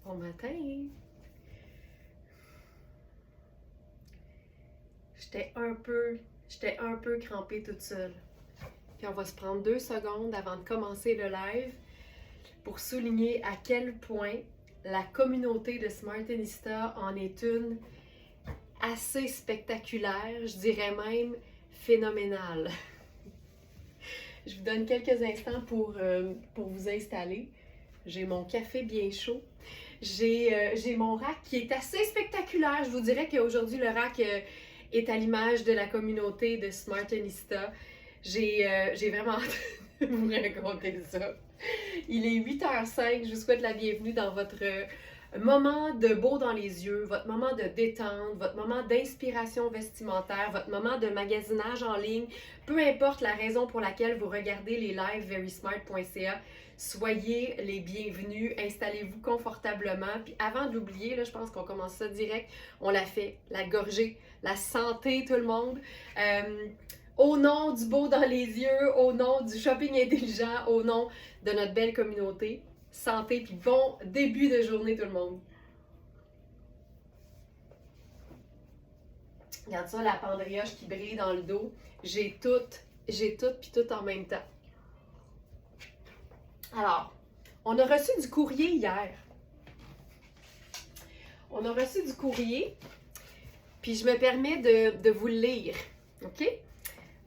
Bon matin! J'étais un peu crampée toute seule. Puis on va se prendre 2 secondes avant de commencer le live pour souligner à quel point la communauté de Smartenista en est une assez spectaculaire, je dirais même phénoménale. Je vous donne quelques instants pour vous installer. J'ai mon café bien chaud. J'ai mon rack qui est assez spectaculaire. Je vous dirais qu'aujourd'hui, le rack est à l'image de la communauté de Smartenista. J'ai vraiment hâte de vous raconter ça. Il est 8h05. Je vous souhaite la bienvenue dans votre moment de beau dans les yeux, votre moment de détente, votre moment d'inspiration vestimentaire, votre moment de magasinage en ligne. Peu importe la raison pour laquelle vous regardez les lives verysmart.ca, soyez les bienvenus, installez-vous confortablement. Puis avant de l'oublier, là, je pense qu'on commence ça direct, on l'a fait, la gorgée, la santé tout le monde. Au nom du beau dans les yeux, au nom du shopping intelligent, au nom de notre belle communauté, santé puis bon début de journée tout le monde. Regarde ça, la pendrioche qui brille dans le dos. J'ai tout puis tout en même temps. Alors, on a reçu du courrier hier. On a reçu du courrier, puis je me permets de vous le lire. OK?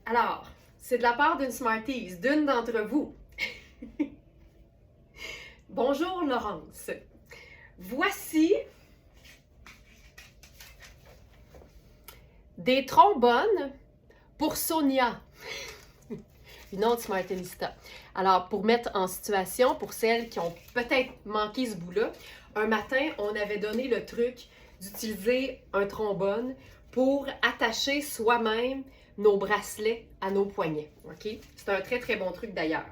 Alors, c'est de la part d'une Smarties, d'une d'entre vous. Bonjour Laurence. Voici des trombones pour Sonia. Une autre Smartenista. Alors, pour mettre en situation, pour celles qui ont peut-être manqué ce bout-là, un matin, on avait donné le truc d'utiliser un trombone pour attacher soi-même nos bracelets à nos poignets. OK? C'est un très, très bon truc d'ailleurs.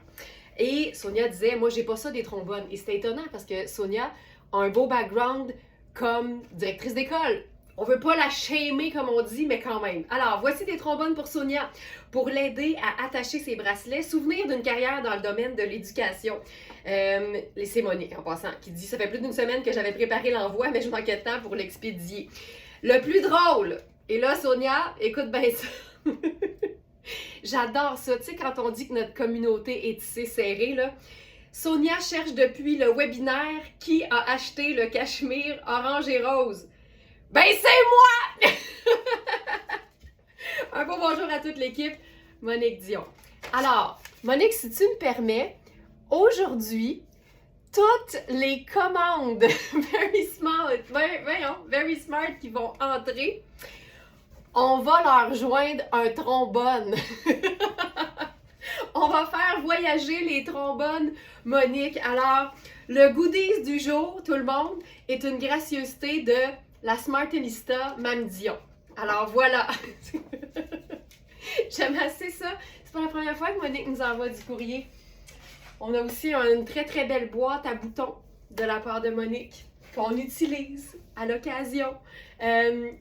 Et Sonia disait, moi, j'ai pas ça des trombones. Et c'était étonnant parce que Sonia a un beau background comme directrice d'école. On veut pas la shamer comme on dit, mais quand même. Alors, voici des trombones pour Sonia, pour l'aider à attacher ses bracelets. Souvenir d'une carrière dans le domaine de l'éducation. C'est Monique, en passant, qui dit, ça fait plus d'une semaine que j'avais préparé l'envoi, mais je manquais de temps pour l'expédier. Le plus drôle, et là, Sonia, écoute bien ça. J'adore ça. Tu sais, quand on dit que notre communauté est tissée serrée, là, Sonia cherche depuis le webinaire qui a acheté le cachemire orange et rose. Ben, c'est moi! Un beau bonjour à toute l'équipe, Monique Dion. Alors, Monique, si tu me permets, aujourd'hui, toutes les commandes Very Smart qui vont entrer, on va leur joindre un trombone. On va faire voyager les trombones Monique. Alors, le goodies du jour, tout le monde, est une gracieuseté de la Smartenista Mme Dion. Alors, voilà. J'aime assez ça. C'est pas la première fois que Monique nous envoie du courrier. On a aussi une très, très belle boîte à boutons de la part de Monique qu'on utilise à l'occasion.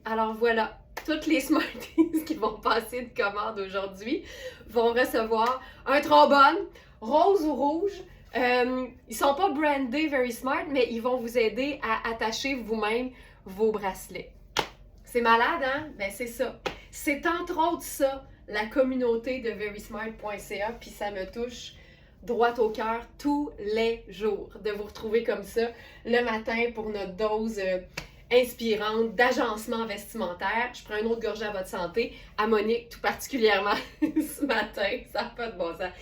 Alors, voilà. Toutes les Smarties qui vont passer de commande aujourd'hui vont recevoir un trombone, rose ou rouge. Ils sont pas brandés Very Smart, mais ils vont vous aider à attacher vous-même vos bracelets. C'est malade, hein? Ben c'est ça. C'est entre autres ça, la communauté de verysmart.ca, puis ça me touche droit au cœur tous les jours de vous retrouver comme ça le matin pour notre dose inspirante d'agencement vestimentaire. Je prends une autre gorgée à votre santé, à Monique tout particulièrement ce matin, ça n'a pas de bon sens.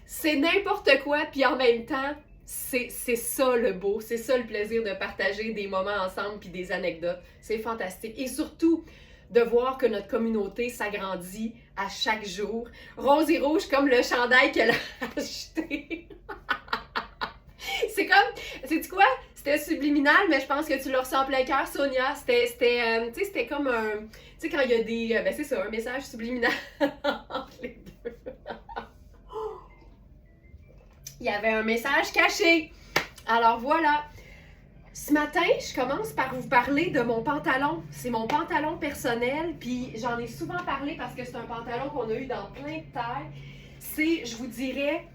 C'est n'importe quoi, puis en même temps, c'est ça le beau, c'est ça le plaisir de partager des moments ensemble puis des anecdotes. C'est fantastique. Et surtout, de voir que notre communauté s'agrandit à chaque jour. Rose et rouge comme le chandail qu'elle a acheté. C'est comme, sais-tu quoi? C'était subliminal, mais je pense que tu l'as reçu en plein cœur, Sonia. C'était comme un... Tu sais, quand il y a des... ben c'est ça, un message subliminal entre les deux. Il y avait un message caché. Alors voilà. Ce matin, je commence par vous parler de mon pantalon. C'est mon pantalon personnel, puis j'en ai souvent parlé parce que c'est un pantalon qu'on a eu dans plein de tailles. C'est, je vous dirais,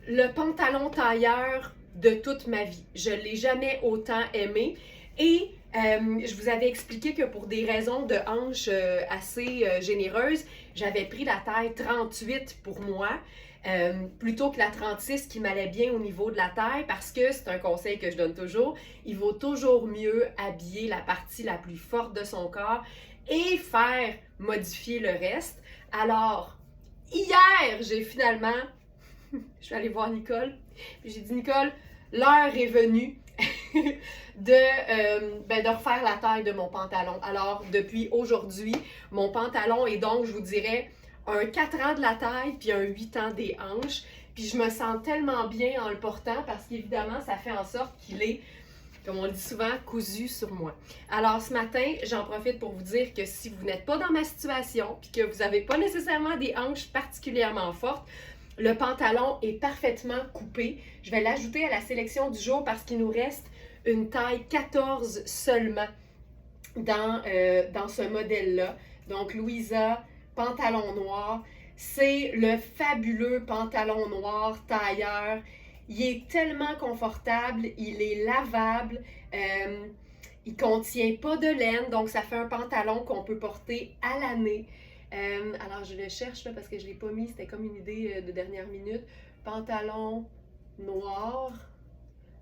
le pantalon tailleur de toute ma vie. Je ne l'ai jamais autant aimé. Et je vous avais expliqué que pour des raisons de hanches assez généreuses, j'avais pris la taille 38 pour moi, plutôt que la 36 qui m'allait bien au niveau de la taille, parce que c'est un conseil que je donne toujours, il vaut toujours mieux habiller la partie la plus forte de son corps et faire modifier le reste. Alors, hier, j'ai finalement, je suis allée voir Nicole, puis j'ai dit, Nicole, l'heure est venue de refaire la taille de mon pantalon. Alors, depuis aujourd'hui, mon pantalon est donc, je vous dirais, un 4 ans de la taille puis un 8 ans des hanches. Puis je me sens tellement bien en le portant parce qu'évidemment, ça fait en sorte qu'il est, comme on le dit souvent, cousu sur moi. Alors ce matin, j'en profite pour vous dire que si vous n'êtes pas dans ma situation puis que vous n'avez pas nécessairement des hanches particulièrement fortes, le pantalon est parfaitement coupé. Je vais l'ajouter à la sélection du jour parce qu'il nous reste une taille 14 seulement dans ce modèle-là. Donc Louisa, pantalon noir. C'est le fabuleux pantalon noir tailleur. Il est tellement confortable, il est lavable, il contient pas de laine, donc ça fait un pantalon qu'on peut porter à l'année. Alors je le cherche là, parce que je ne l'ai pas mis, c'était comme une idée de dernière minute. Pantalon noir,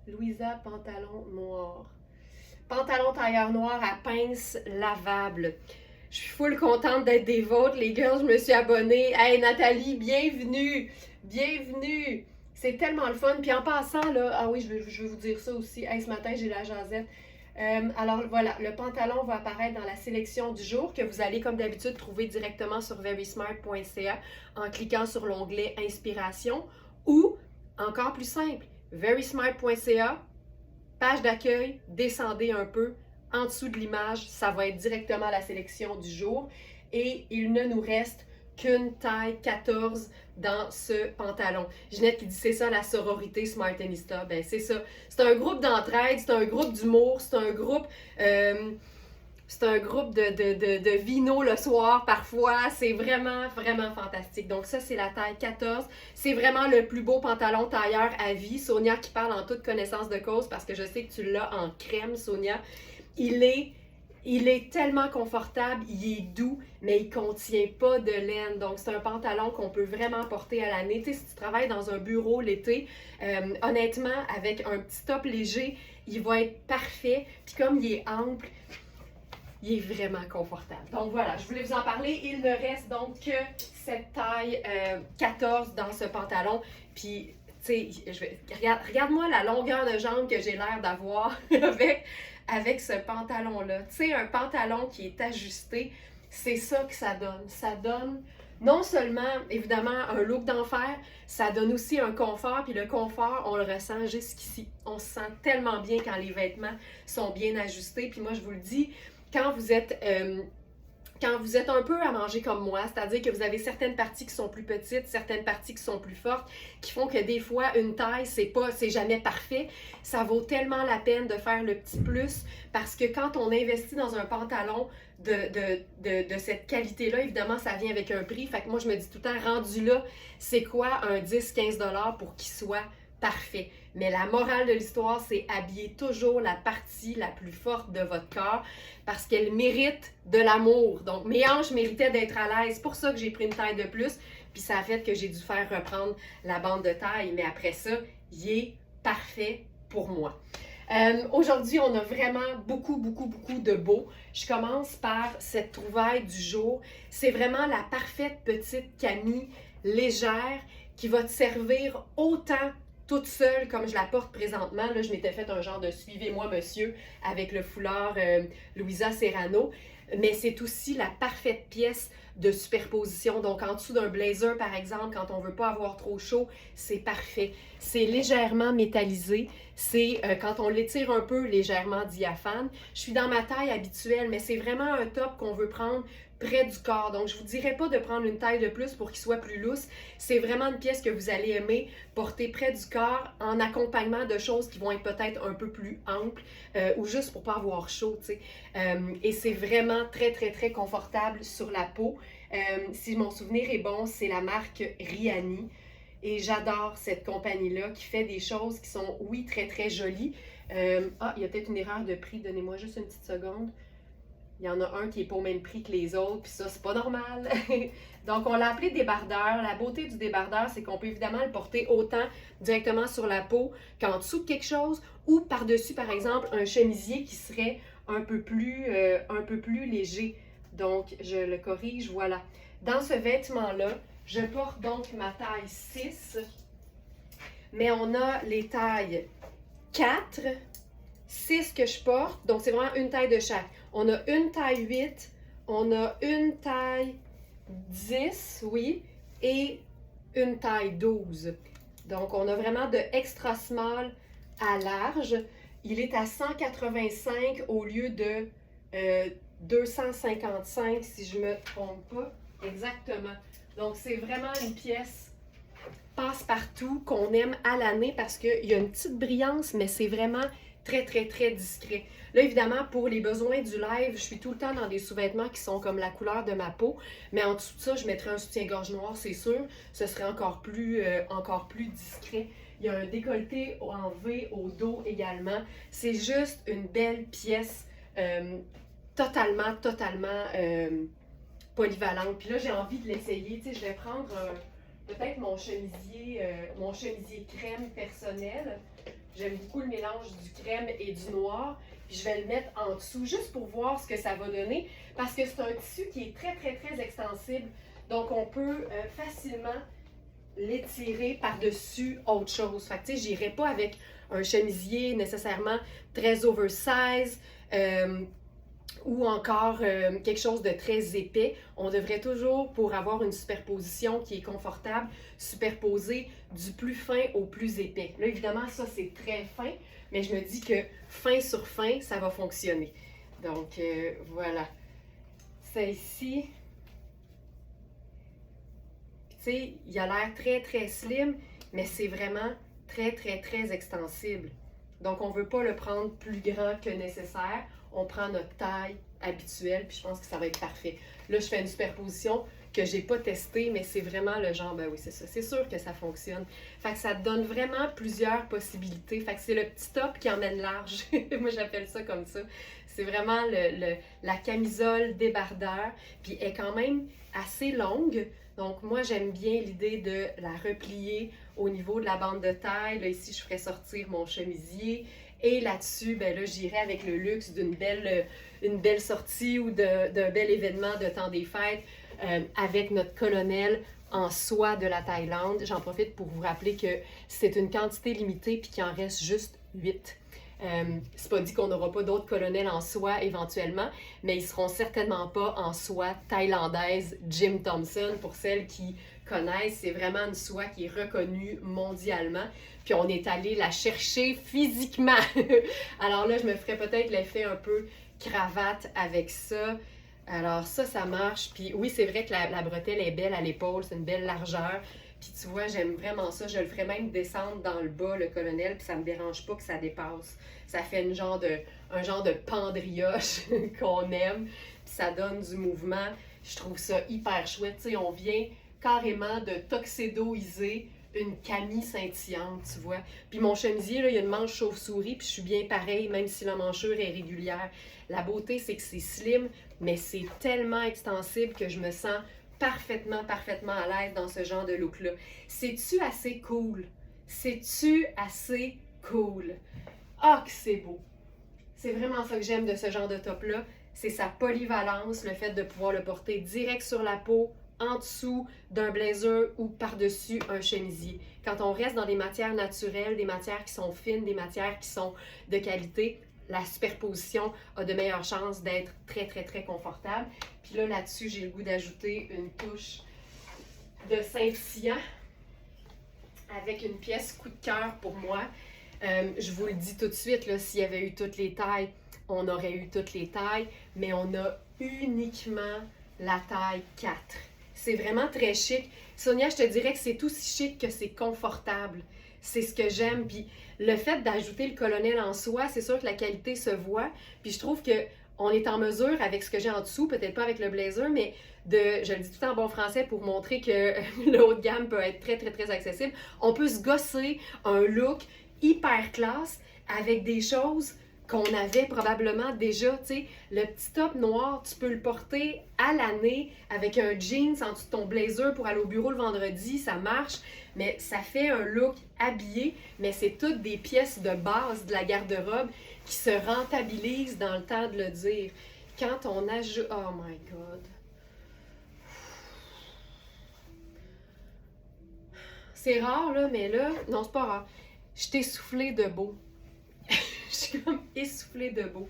Louisa pantalon noir. Pantalon tailleur noir à pince lavable. Je suis full contente d'être des vôtres, les girls, je me suis abonnée. Hey Nathalie, bienvenue! Bienvenue! C'est tellement le fun. Puis en passant, là, ah oui, je veux vous dire ça aussi. Hey, ce matin, j'ai la jasette. Alors voilà, le pantalon va apparaître dans la sélection du jour que vous allez comme d'habitude trouver directement sur verysmart.ca en cliquant sur l'onglet Inspiration ou, encore plus simple, verysmart.ca, page d'accueil, descendez un peu. En dessous de l'image, ça va être directement la sélection du jour. Et il ne nous reste qu'une taille 14 dans ce pantalon. Ginette qui dit c'est ça la sororité Smartenista. Ben c'est ça. C'est un groupe d'entraide, c'est un groupe d'humour, c'est un groupe de vino le soir parfois. C'est vraiment, vraiment fantastique. Donc ça, c'est la taille 14. C'est vraiment le plus beau pantalon tailleur à vie. Sonia qui parle en toute connaissance de cause parce que je sais que tu l'as en crème, Sonia. Il est tellement confortable, il est doux, mais il ne contient pas de laine. Donc, c'est un pantalon qu'on peut vraiment porter à l'année. Tu sais, si tu travailles dans un bureau l'été, honnêtement, avec un petit top léger, il va être parfait. Puis comme il est ample, il est vraiment confortable. Donc voilà, je voulais vous en parler. Il ne reste donc que cette taille 14 dans ce pantalon. Puis, tu sais, regarde-moi la longueur de jambe que j'ai l'air d'avoir avec ce pantalon-là. Tu sais, un pantalon qui est ajusté, c'est ça que ça donne. Ça donne non seulement, évidemment, un look d'enfer, ça donne aussi un confort, puis le confort, on le ressent jusqu'ici. On se sent tellement bien quand les vêtements sont bien ajustés. Puis moi, je vous le dis, quand vous êtes un peu à manger comme moi, c'est-à-dire que vous avez certaines parties qui sont plus petites, certaines parties qui sont plus fortes, qui font que des fois, une taille, c'est jamais parfait. Ça vaut tellement la peine de faire le petit plus parce que quand on investit dans un pantalon de cette qualité-là, évidemment, ça vient avec un prix. Fait que moi, je me dis tout le temps, rendu là, c'est quoi un 10-15$ pour qu'il soit parfait? Mais la morale de l'histoire, c'est habiller toujours la partie la plus forte de votre corps parce qu'elle mérite de l'amour. Donc, mes hanches méritaient d'être à l'aise. C'est pour ça que j'ai pris une taille de plus. Puis ça a fait que j'ai dû faire reprendre la bande de taille. Mais après ça, il est parfait pour moi. Aujourd'hui, on a vraiment beaucoup de beau. Je commence par cette trouvaille du jour. C'est vraiment la parfaite petite camie légère qui va te servir autant toute seule comme je la porte présentement. Là, je m'étais fait un genre de suivez-moi monsieur avec le foulard Louisa Serrano. Mais c'est aussi la parfaite pièce de superposition. Donc, en dessous d'un blazer, par exemple, quand on ne veut pas avoir trop chaud, c'est parfait. C'est légèrement métallisé. C'est, quand on l'étire un peu, légèrement diaphane. Je suis dans ma taille habituelle, mais c'est vraiment un top qu'on veut prendre près du corps. Donc, je ne vous dirais pas de prendre une taille de plus pour qu'il soit plus lousse. C'est vraiment une pièce que vous allez aimer porter près du corps en accompagnement de choses qui vont être peut-être un peu plus amples ou juste pour ne pas avoir chaud, tu sais. Et c'est vraiment très confortable sur la peau. Si mon souvenir est bon, c'est la marque Riani. Et j'adore cette compagnie-là qui fait des choses qui sont, oui, très, très jolies. Il y a peut-être une erreur de prix. Donnez-moi juste une petite seconde. Il y en a un qui n'est pas au même prix que les autres, puis ça, c'est pas normal. Donc, on l'a appelé débardeur. La beauté du débardeur, c'est qu'on peut évidemment le porter autant directement sur la peau qu'en dessous de quelque chose ou par-dessus, par exemple, un chemisier qui serait un peu plus léger. Donc, je le corrige, voilà. Dans ce vêtement-là, je porte donc ma taille 6, mais on a les tailles 4, 6 que je porte, donc c'est vraiment une taille de chaque. On a une taille 8, on a une taille 10, oui, et une taille 12. Donc, on a vraiment de extra small à large. Il est à 185 au lieu de 255, si je ne me trompe pas. Exactement. Donc, c'est vraiment une pièce passe-partout qu'on aime à l'année parce qu'il y a une petite brillance, mais c'est vraiment très, très, très discret. Là, évidemment, pour les besoins du live, je suis tout le temps dans des sous-vêtements qui sont comme la couleur de ma peau, mais en dessous de ça, je mettrais un soutien-gorge noir, c'est sûr. Ce serait encore plus discret. Il y a un décolleté en V au dos également. C'est juste une belle pièce totalement polyvalente. Puis là, j'ai envie de l'essayer. Tu sais, je vais prendre peut-être mon chemisier crème personnel. J'aime beaucoup le mélange du crème et du noir. Puis je vais le mettre en dessous juste pour voir ce que ça va donner. Parce que c'est un tissu qui est très, très, très extensible. Donc, on peut facilement l'étirer par-dessus autre chose. Fait que, tu sais, j'irai pas avec un chemisier nécessairement très oversize ou encore quelque chose de très épais. On devrait toujours, pour avoir une superposition qui est confortable, superposer du plus fin au plus épais. Là, évidemment, ça, c'est très fin, mais je me dis que fin sur fin, ça va fonctionner. Donc, voilà. Celle-ci, tu sais, il a l'air très, très slim, mais c'est vraiment très, très, très extensible. Donc, on ne veut pas le prendre plus grand que nécessaire. On prend notre taille habituelle, puis je pense que ça va être parfait. Là, je fais une superposition que j'ai pas testée, mais c'est vraiment le genre, ben oui, c'est ça. C'est sûr que ça fonctionne. Fait que ça te donne vraiment plusieurs possibilités. Fait que c'est le petit top qui emmène large. Moi, j'appelle ça comme ça. C'est vraiment la camisole débardeur, puis elle est quand même assez longue. Donc, moi, j'aime bien l'idée de la replier au niveau de la bande de taille. Là, ici, je ferais sortir mon chemisier. Et là-dessus, ben là, j'irais avec le luxe d'une belle sortie ou d'un bel événement de temps des fêtes avec notre colonel en soie de la Thaïlande. J'en profite pour vous rappeler que c'est une quantité limitée puis qu'il en reste juste 8. C'est pas dit qu'on n'aura pas d'autres colonels en soie éventuellement, mais ils seront certainement pas en soie thaïlandaise Jim Thompson. Pour celles qui connaissent, c'est vraiment une soie qui est reconnue mondialement. Puis on est allé la chercher physiquement. Alors là, je me ferais peut-être l'effet un peu cravate avec ça. Alors ça marche. Puis oui, c'est vrai que la bretelle est belle à l'épaule, c'est une belle largeur. Puis tu vois, j'aime vraiment ça. Je le ferais même descendre dans le bas, le colonel, puis ça me dérange pas que ça dépasse. Ça fait un genre de pendrioche qu'on aime. Puis ça donne du mouvement. Je trouve ça hyper chouette. Tu sais, on vient carrément de tuxedoiser une camille scintillante, tu vois. Puis mon chemisier, là, il y a une manche chauve-souris, puis je suis bien pareil, même si la manchure est régulière. La beauté, c'est que c'est slim, mais c'est tellement extensible que je me sens parfaitement à l'aise dans ce genre de look-là. C'est-tu assez cool? C'est-tu assez cool? Ah, que c'est beau! C'est vraiment ça que j'aime de ce genre de top-là. C'est sa polyvalence, le fait de pouvoir le porter direct sur la peau, en dessous d'un blazer ou par-dessus un chemisier. Quand on reste dans des matières naturelles, des matières qui sont fines, des matières qui sont de qualité, la superposition a de meilleures chances d'être très, très, très confortable. Puis là, là-dessus, j'ai le goût d'ajouter une touche de scintillant avec une pièce coup de cœur pour moi. Je vous le dis tout de suite, là, s'il y avait eu toutes les tailles, on aurait eu toutes les tailles, mais on a uniquement la taille 4. C'est vraiment très chic. Sonia, je te dirais que c'est aussi chic que c'est confortable. C'est ce que j'aime. Puis le fait d'ajouter le colonel en soie, c'est sûr que la qualité se voit. Puis je trouve qu'on est en mesure, avec ce que j'ai en dessous, peut-être pas avec le blazer, mais je le dis tout en bon français pour montrer que le haut de gamme peut être très, très, très accessible. On peut se gosser un look hyper classe avec des choses qu'on avait probablement déjà, tu sais, le petit top noir, tu peux le porter à l'année avec un jeans en dessous de ton blazer pour aller au bureau le vendredi, ça marche, mais ça fait un look habillé, mais c'est toutes des pièces de base de la garde-robe qui se rentabilisent dans le temps de le dire. Quand on ajoute... Oh my God! C'est rare, là, mais là... Non, c'est pas rare. Je t'ai soufflé de beau. Je suis comme essoufflée de beau.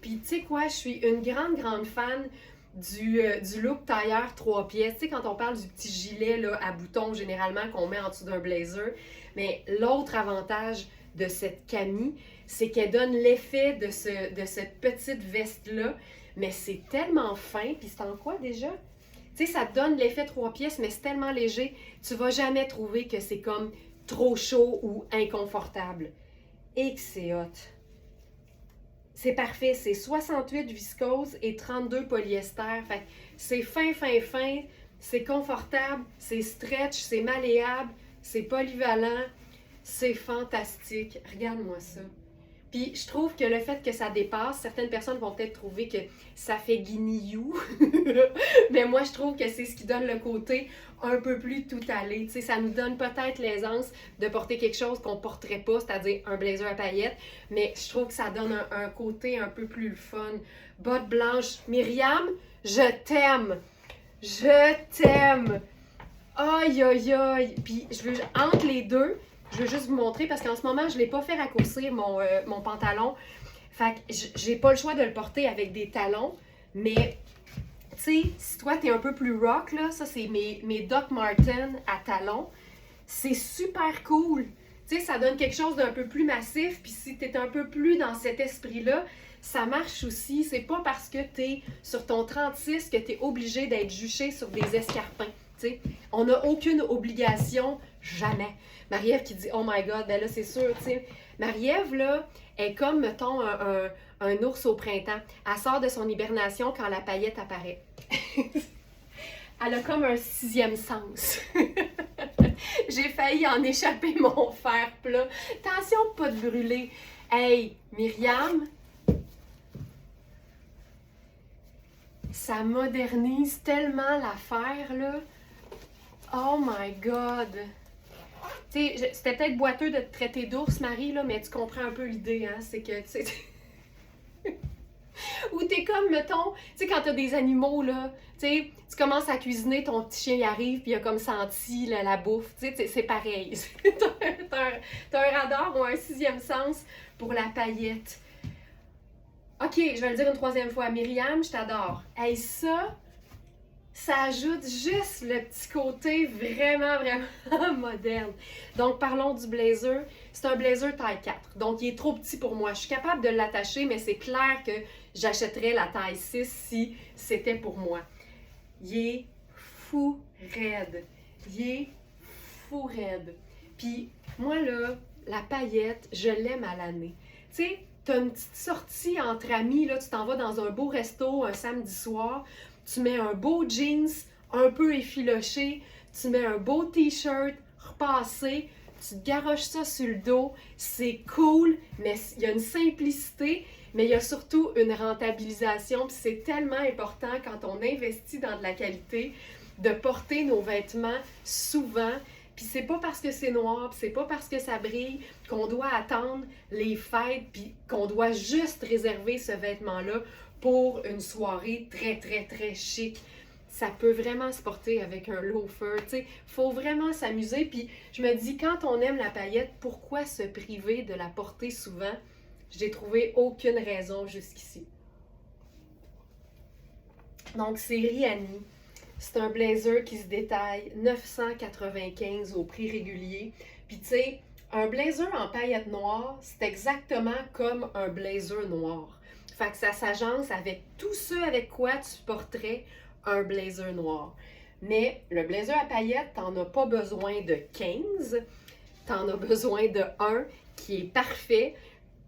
Puis tu sais quoi, je suis une grande, grande fan du look tailleur 3 pièces. Tu sais, quand on parle du petit gilet là, à boutons, généralement, qu'on met en dessous d'un blazer. Mais l'autre avantage de cette camie, c'est qu'elle donne l'effet de cette petite veste-là. Mais c'est tellement fin. Puis c'est en quoi déjà? Tu sais, ça te donne l'effet 3 pièces, mais c'est tellement léger. Tu vas jamais trouver que c'est comme trop chaud ou inconfortable. Et que c'est hot. C'est parfait, c'est 68 viscose et 32 polyester. Fait que c'est fin, fin, fin, c'est confortable, c'est stretch, c'est malléable, c'est polyvalent, c'est fantastique. Regarde-moi ça. Puis je trouve que le fait que ça dépasse, certaines personnes vont peut-être trouver que ça fait guignilou, mais moi je trouve que c'est ce qui donne le côté un peu plus tout allé. Tu sais, ça nous donne peut-être l'aisance de porter quelque chose qu'on porterait pas, c'est-à-dire un blazer à paillettes, mais je trouve que ça donne un côté un peu plus fun. Bottes blanches. Myriam, je t'aime! Je t'aime! Aïe, aïe, aïe! Puis je veux, entre les deux, je veux juste vous montrer parce qu'en ce moment, je ne l'ai pas fait raccourcir mon pantalon. Fait que j'ai pas le choix de le porter avec des talons. Mais, tu sais, si toi, t'es un peu plus rock, là, ça, c'est mes Doc Martens à talons. C'est super cool. Tu sais, ça donne quelque chose d'un peu plus massif. Puis si t'es un peu plus dans cet esprit-là, ça marche aussi. C'est pas parce que t'es sur ton 36 que t'es obligé d'être juché sur des escarpins. T'sais, on n'a aucune obligation, jamais. Marie-Ève qui dit « Oh my God », ben là, c'est sûr, tu sais. Marie-Ève, là, est comme, mettons, un ours au printemps. Elle sort de son hibernation quand la paillette apparaît. Elle a comme un 6e sens. J'ai failli en échapper mon fer plat. Attention de pas te brûler. Hey, Myriam, ça modernise tellement l'affaire, là. Oh my God! Tu sais, c'était peut-être boiteux de te traiter d'ours, Marie, là, mais tu comprends un peu l'idée, hein? C'est que, tu sais... Ou t'es comme, mettons, tu sais, quand t'as des animaux, là, tu sais, tu commences à cuisiner, ton petit chien y arrive, puis il a comme senti là, la bouffe, tu sais, c'est pareil. T'as un radar ou un 6e sens pour la paillette. OK, je vais le dire une 3e fois. Myriam, je t'adore. Hey, ça ajoute juste le petit côté vraiment, vraiment moderne. Donc, parlons du blazer. C'est un blazer taille 4. Donc, il est trop petit pour moi. Je suis capable de l'attacher, mais c'est clair que j'achèterais la taille 6 si c'était pour moi. Il est fou raide. Il est fou raide. Puis, moi, là, la paillette, je l'aime à l'année. Tu sais, t'as une petite sortie entre amis, là, tu t'en vas dans un beau resto un samedi soir, tu mets un beau jeans un peu effiloché, tu mets un beau t-shirt repassé, tu te garoches ça sur le dos, c'est cool, mais il y a une simplicité, mais il y a surtout une rentabilisation, puis c'est tellement important quand on investit dans de la qualité de porter nos vêtements souvent. Puis c'est pas parce que c'est noir, puis c'est pas parce que ça brille qu'on doit attendre les fêtes, puis qu'on doit juste réserver ce vêtement-là pour une soirée très, très, très chic. Ça peut vraiment se porter avec un loafer, tu sais. Faut vraiment s'amuser. Puis je me dis, quand on aime la paillette, pourquoi se priver de la porter souvent? J'ai trouvé aucune raison jusqu'ici. Donc, c'est Rihanni. C'est un blazer qui se détaille 995 au prix régulier. Puis tu sais, un blazer en paillettes noires, c'est exactement comme un blazer noir. Fait que ça s'agence avec tout ce avec quoi tu porterais un blazer noir. Mais le blazer à paillettes, t'en as pas besoin de 15. T'en as besoin de 1 qui est parfait.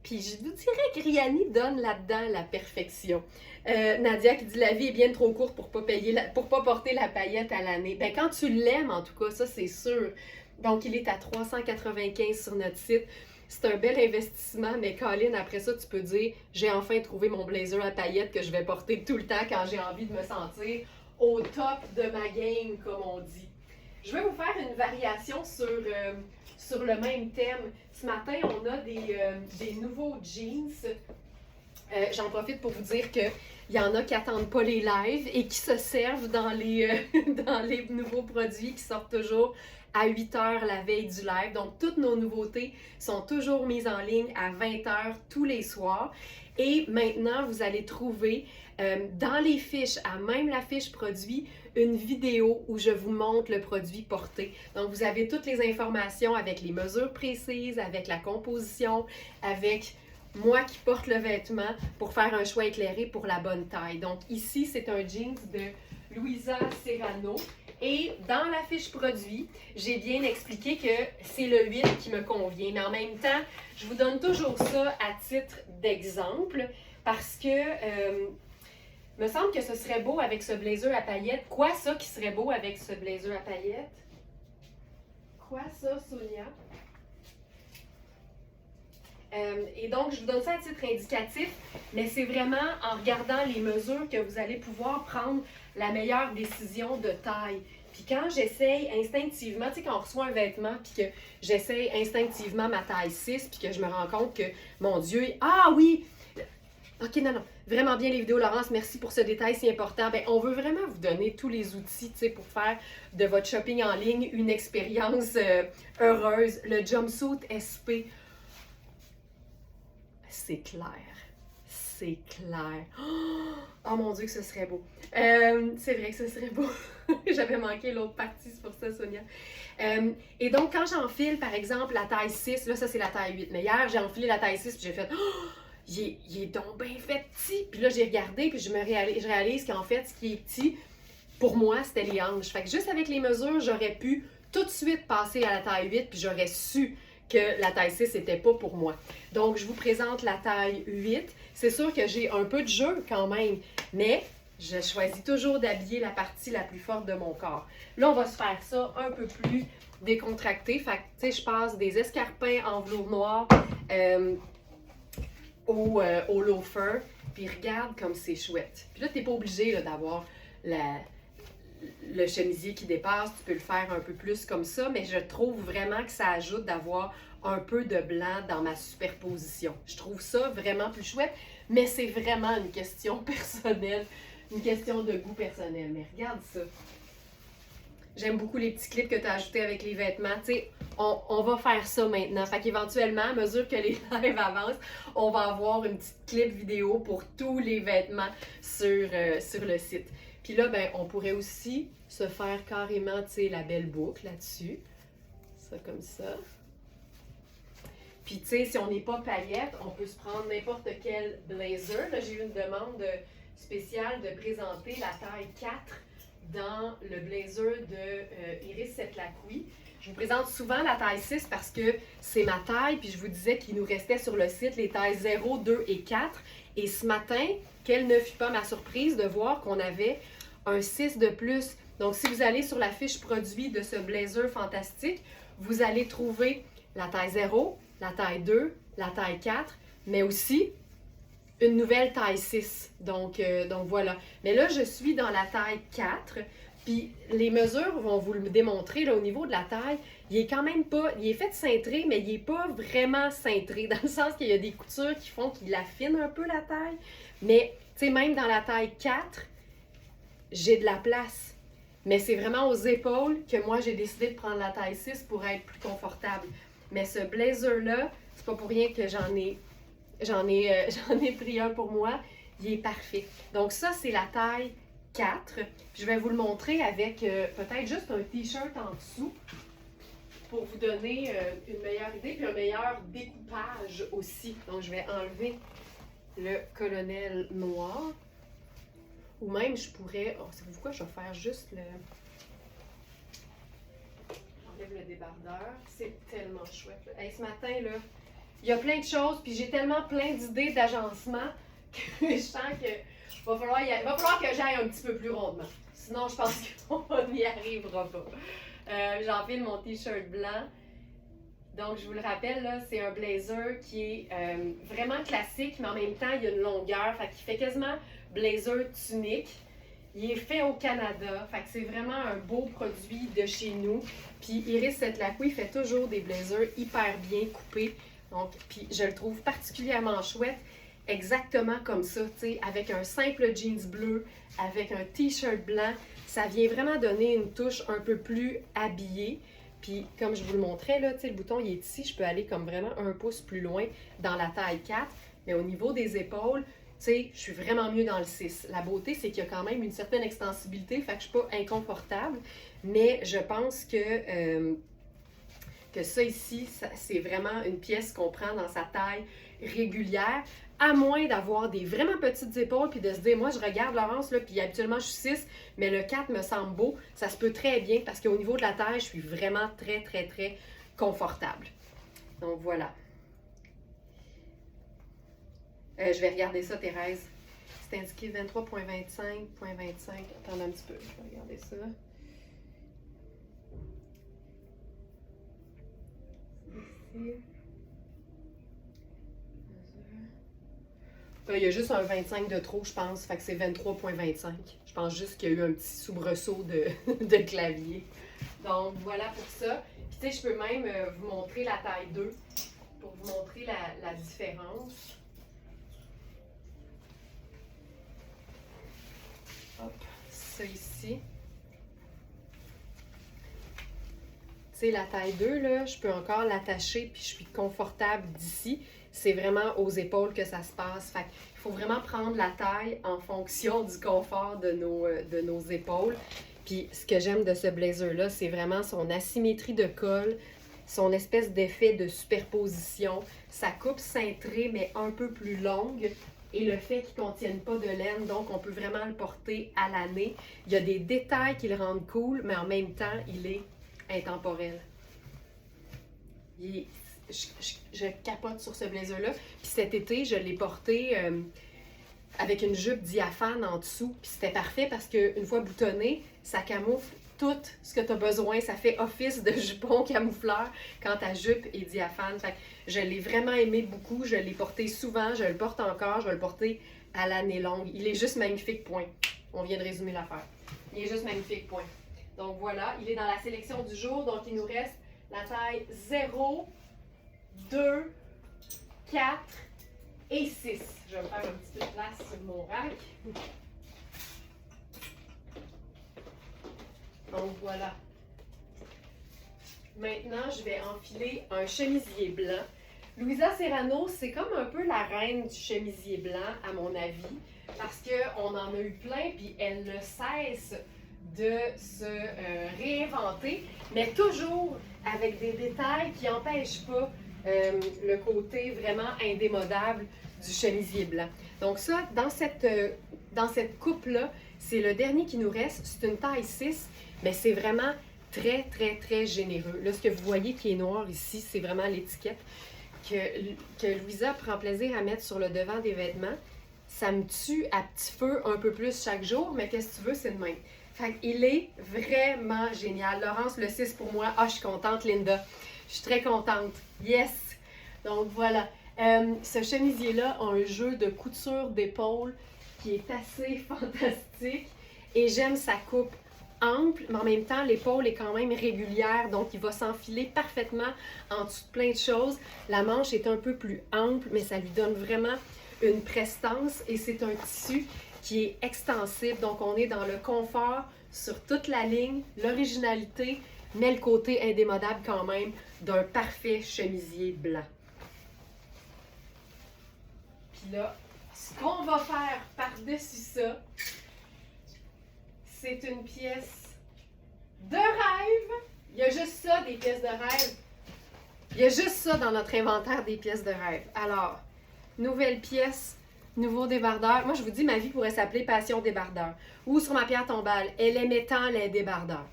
Puis je vous dirais que Riani donne là-dedans la perfection. Nadia qui dit la vie est bien trop courte pour pas porter la paillette à l'année. Ben quand tu l'aimes en tout cas, ça c'est sûr. Donc il est à 395 sur notre site. C'est un bel investissement, mais Colin, après ça, tu peux dire j'ai enfin trouvé mon blazer à paillettes que je vais porter tout le temps quand j'ai envie de me sentir au top de ma game, comme on dit. Je vais vous faire une variation sur le même thème. Ce matin, on a des nouveaux jeans. J'en profite pour vous dire qu'il y en a qui n'attendent pas les lives et qui se servent dans dans les nouveaux produits qui sortent toujours à 8 h la veille du live. Donc, toutes nos nouveautés sont toujours mises en ligne à 20 h tous les soirs. Et maintenant, vous allez trouver dans les fiches, à même la fiche produit, une vidéo où je vous montre le produit porté. Donc, vous avez toutes les informations avec les mesures précises, avec la composition, avec moi qui porte le vêtement pour faire un choix éclairé pour la bonne taille. Donc, ici, c'est un jeans de Louisa Serrano. Et dans la fiche produit, j'ai bien expliqué que c'est le 8 qui me convient. Mais en même temps, je vous donne toujours ça à titre d'exemple parce que me semble que ce serait beau avec ce blazer à paillettes. Quoi ça qui serait beau avec ce blazer à paillettes? Quoi ça, Sonia? Et donc, je vous donne ça à titre indicatif, mais c'est vraiment en regardant les mesures que vous allez pouvoir prendre la meilleure décision de taille. Puis quand j'essaye instinctivement, tu sais, quand on reçoit un vêtement, puis que j'essaye instinctivement ma taille 6, puis que je me rends compte que, mon Dieu, ah oui! OK, non, vraiment bien les vidéos, Laurence, merci pour ce détail si important. Bien, on veut vraiment vous donner tous les outils, tu sais, pour faire de votre shopping en ligne une expérience heureuse. Le jumpsuit SP, c'est clair. C'est clair. Oh mon Dieu, que ce serait beau. C'est vrai que ce serait beau. J'avais manqué l'autre partie, c'est pour ça, Sonia. Et donc, quand j'enfile, par exemple, la taille 6, là, ça, c'est la taille 8. Mais hier, j'ai enfilé la taille 6, puis j'ai fait il est donc bien fait petit. Puis là, j'ai regardé, puis je réalise qu'en fait, ce qui est petit, pour moi, c'était les hanches. Fait que juste avec les mesures, j'aurais pu tout de suite passer à la taille 8, puis j'aurais su que la taille 6 n'était pas pour moi. Donc, je vous présente la taille 8. C'est sûr que j'ai un peu de jeu quand même, mais je choisis toujours d'habiller la partie la plus forte de mon corps. Là, on va se faire ça un peu plus décontracté. Fait que, tu sais, je passe des escarpins en velours noir au loafer, puis regarde comme c'est chouette. Puis là, tu n'es pas obligé là, d'avoir le chemisier qui dépasse, tu peux le faire un peu plus comme ça, mais je trouve vraiment que ça ajoute d'avoir un peu de blanc dans ma superposition. Je trouve ça vraiment plus chouette, mais c'est vraiment une question personnelle, une question de goût personnel. Mais regarde ça. J'aime beaucoup les petits clips que tu as ajoutés avec les vêtements. Tu sais, on va faire ça maintenant. Fait qu'éventuellement, à mesure que les lives avancent, on va avoir une petite clip vidéo pour tous les vêtements sur le site. Puis là, ben, on pourrait aussi se faire carrément, tu sais, la belle boucle là-dessus. Ça comme ça. Puis, tu sais, si on n'est pas paillettes, on peut se prendre n'importe quel blazer. Là, j'ai eu une demande spéciale de présenter la taille 4 dans le blazer de Iris Setlacqui. Je vous présente souvent la taille 6 parce que c'est ma taille. Puis, je vous disais qu'il nous restait sur le site les tailles 0, 2 et 4. Et ce matin, quelle ne fut pas ma surprise de voir qu'on avait un 6 de plus. Donc, si vous allez sur la fiche produit de ce blazer fantastique, vous allez trouver la taille 0, la taille 2, la taille 4, mais aussi une nouvelle taille 6. Donc voilà. Mais là, je suis dans la taille 4. Puis les mesures vont vous le démontrer. Là, au niveau de la taille, il est quand même pas... Il est fait cintré, mais il n'est pas vraiment cintré. Dans le sens qu'il y a des coutures qui font qu'il affine un peu la taille. Mais, tu sais, même dans la taille 4, j'ai de la place. Mais c'est vraiment aux épaules que moi, j'ai décidé de prendre la taille 6 pour être plus confortable. Mais ce blazer-là, c'est pas pour rien que j'en ai pris un pour moi. Il est parfait. Donc ça, c'est la taille 4. Je vais vous le montrer avec peut-être juste un t-shirt en dessous pour vous donner une meilleure idée puis un meilleur découpage aussi. Donc je vais enlever le colonel noir. Ou même je pourrais... Oh, savez-vous quoi? Je vais faire juste le... J'enlève le débardeur. C'est tellement chouette. Hey, ce matin, là, il y a plein de choses, puis j'ai tellement plein d'idées d'agencement que je sens que va falloir que j'aille un petit peu plus rondement. Sinon, je pense qu'on n'y arrivera pas. J'enfile mon t-shirt blanc. Donc, je vous le rappelle, là, c'est un blazer qui est vraiment classique, mais en même temps, il y a une longueur. Fait qu'il fait quasiment blazer tunique. Il est fait au Canada. Fait que c'est vraiment un beau produit de chez nous. Puis Iris Setlacou, il fait toujours des blazers hyper bien coupés. Donc, puis je le trouve particulièrement chouette. Exactement comme ça, tu sais, avec un simple jeans bleu, avec un t-shirt blanc. Ça vient vraiment donner une touche un peu plus habillée. Puis, comme je vous le montrais, là, le bouton il est ici, je peux aller comme vraiment un pouce plus loin dans la taille 4. Mais au niveau des épaules, tu sais, je suis vraiment mieux dans le 6. La beauté, c'est qu'il y a quand même une certaine extensibilité, fait que je ne suis pas inconfortable. Mais je pense que ça ici, c'est vraiment une pièce qu'on prend dans sa taille régulière, à moins d'avoir des vraiment petites épaules puis de se dire, moi, je regarde Laurence, là, puis habituellement, je suis 6, mais le 4 me semble beau. Ça se peut très bien parce qu'au niveau de la taille, je suis vraiment très, très, très confortable. Donc, voilà. Je vais regarder ça, Thérèse. C'est indiqué 23.25.25. Attends un petit peu, je vais regarder ça. Ici. Il y a juste un 25 de trop, je pense. Fait que c'est 23.25. Je pense juste qu'il y a eu un petit soubresaut de clavier. Donc, voilà pour ça. Puis, tu sais, je peux même vous montrer la taille 2 pour vous montrer la différence. Hop, ça ici. Tu sais, la taille 2, là, je peux encore l'attacher puis je suis confortable d'ici. C'est vraiment aux épaules que ça se passe. Fait qu'il faut vraiment prendre la taille en fonction du confort de nos épaules. Puis ce que j'aime de ce blazer-là, c'est vraiment son asymétrie de col, son espèce d'effet de superposition, sa coupe cintrée mais un peu plus longue et le fait qu'il ne contienne pas de laine, donc on peut vraiment le porter à l'année. Il y a des détails qui le rendent cool, mais en même temps, il est intemporel. Je capote sur ce blazer-là. Puis cet été, je l'ai porté avec une jupe diaphane en dessous. Puis c'était parfait parce qu'une fois boutonné, ça camoufle tout ce que tu as besoin. Ça fait office de jupon camoufleur quand ta jupe est diaphane. Fait que je l'ai vraiment aimé beaucoup. Je l'ai porté souvent. Je le porte encore. Je vais le porter à l'année longue. Il est juste magnifique, point. On vient de résumer l'affaire. Il est juste magnifique, point. Donc voilà, il est dans la sélection du jour. Donc il nous reste la taille 0, 2, 4 et 6. Je vais me faire un petit peu de place sur mon rack. Donc voilà. Maintenant, je vais enfiler un chemisier blanc. Louisa Serrano, c'est comme un peu la reine du chemisier blanc, à mon avis, parce qu'on en a eu plein, puis elle ne cesse de se réinventer, mais toujours avec des détails qui n'empêchent pas le côté vraiment indémodable du chemisier blanc. Donc ça, dans cette coupe-là, c'est le dernier qui nous reste. C'est une taille 6, mais c'est vraiment très, très, très généreux. Là, ce que vous voyez qui est noir ici, c'est vraiment l'étiquette que Louisa prend plaisir à mettre sur le devant des vêtements. Ça me tue à petit feu un peu plus chaque jour, mais qu'est-ce que tu veux, c'est de même. Fait qu'il est vraiment génial. Laurence, le 6 pour moi. Ah, je suis contente, Linda. Je suis très contente. Yes! Donc, voilà. Ce chemisier-là a un jeu de couture d'épaule qui est assez fantastique. Et j'aime sa coupe ample, mais en même temps, l'épaule est quand même régulière. Donc, il va s'enfiler parfaitement en dessous de plein de choses. La manche est un peu plus ample, mais ça lui donne vraiment une prestance. Et c'est un tissu qui est extensible, donc on est dans le confort sur toute la ligne, l'originalité, mais le côté indémodable quand même d'un parfait chemisier blanc. Puis là, ce qu'on va faire par-dessus ça, c'est une pièce de rêve. Il y a juste ça, des pièces de rêve. Il y a juste ça dans notre inventaire des pièces de rêve. Alors, nouvelle pièce, nouveau débardeur. Moi, je vous dis, ma vie pourrait s'appeler Passion débardeur. Ou sur ma pierre tombale, elle aimait tant les débardeurs.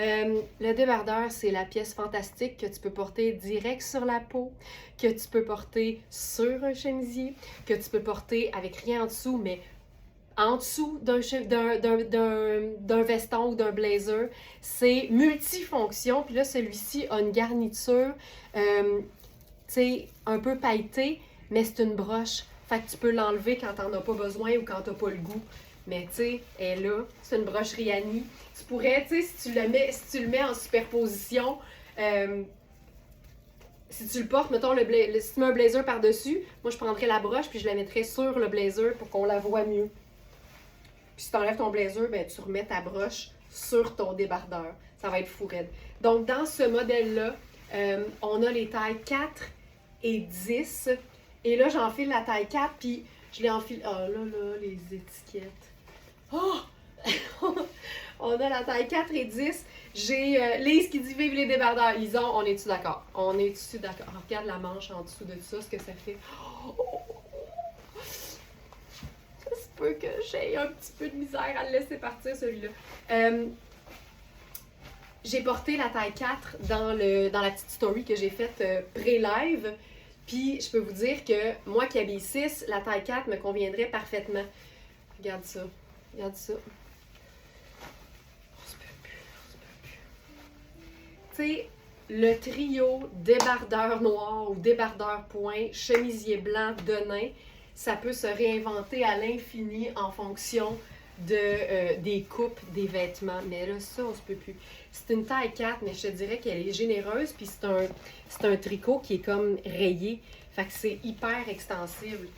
Le débardeur, c'est la pièce fantastique que tu peux porter direct sur la peau, que tu peux porter sur un chemisier, que tu peux porter avec rien en dessous, mais en dessous d'un veston ou d'un blazer. C'est multifonction. Puis là, celui-ci a une garniture, tu sais, un peu pailletée, mais c'est une broche. Fait que tu peux l'enlever quand t'en as pas besoin ou quand t'as pas le goût. Mais tu sais, elle est là, c'est une broche Rihanni. Tu pourrais, tu sais, si tu le mets en superposition, si tu le portes, mettons, si tu mets un blazer par-dessus, moi je prendrais la broche puis je la mettrais sur le blazer pour qu'on la voit mieux. Puis si tu enlèves ton blazer, ben, tu remets ta broche sur ton débardeur. Ça va être fou raide. Donc dans ce modèle-là, on a les tailles 4 et 10. Et là, j'enfile la taille 4, puis je les enfile. Oh là là, les étiquettes. Oh! On a la taille 4 et 10. J'ai Lise qui dit vive les débardeurs. Lison, on est-tu d'accord? On est-tu d'accord? Oh, regarde la manche en dessous de ça, ce que ça fait. Oh! Ça se peut que j'ai un petit peu de misère à le laisser partir, celui-là. J'ai porté la taille 4 dans la petite story que j'ai faite pré-live. Puis, je peux vous dire que moi qui habille 6, la taille 4 me conviendrait parfaitement. Regarde ça. Regarde ça. On se peut plus. Tu sais, le trio débardeur noir ou débardeur point, chemisier blanc, de nain, ça peut se réinventer à l'infini en fonction des coupes des vêtements. Mais là, ça, on se peut plus. C'est une taille 4, mais je te dirais qu'elle est généreuse, puis c'est un tricot qui est comme rayé. Fait que c'est hyper extensible.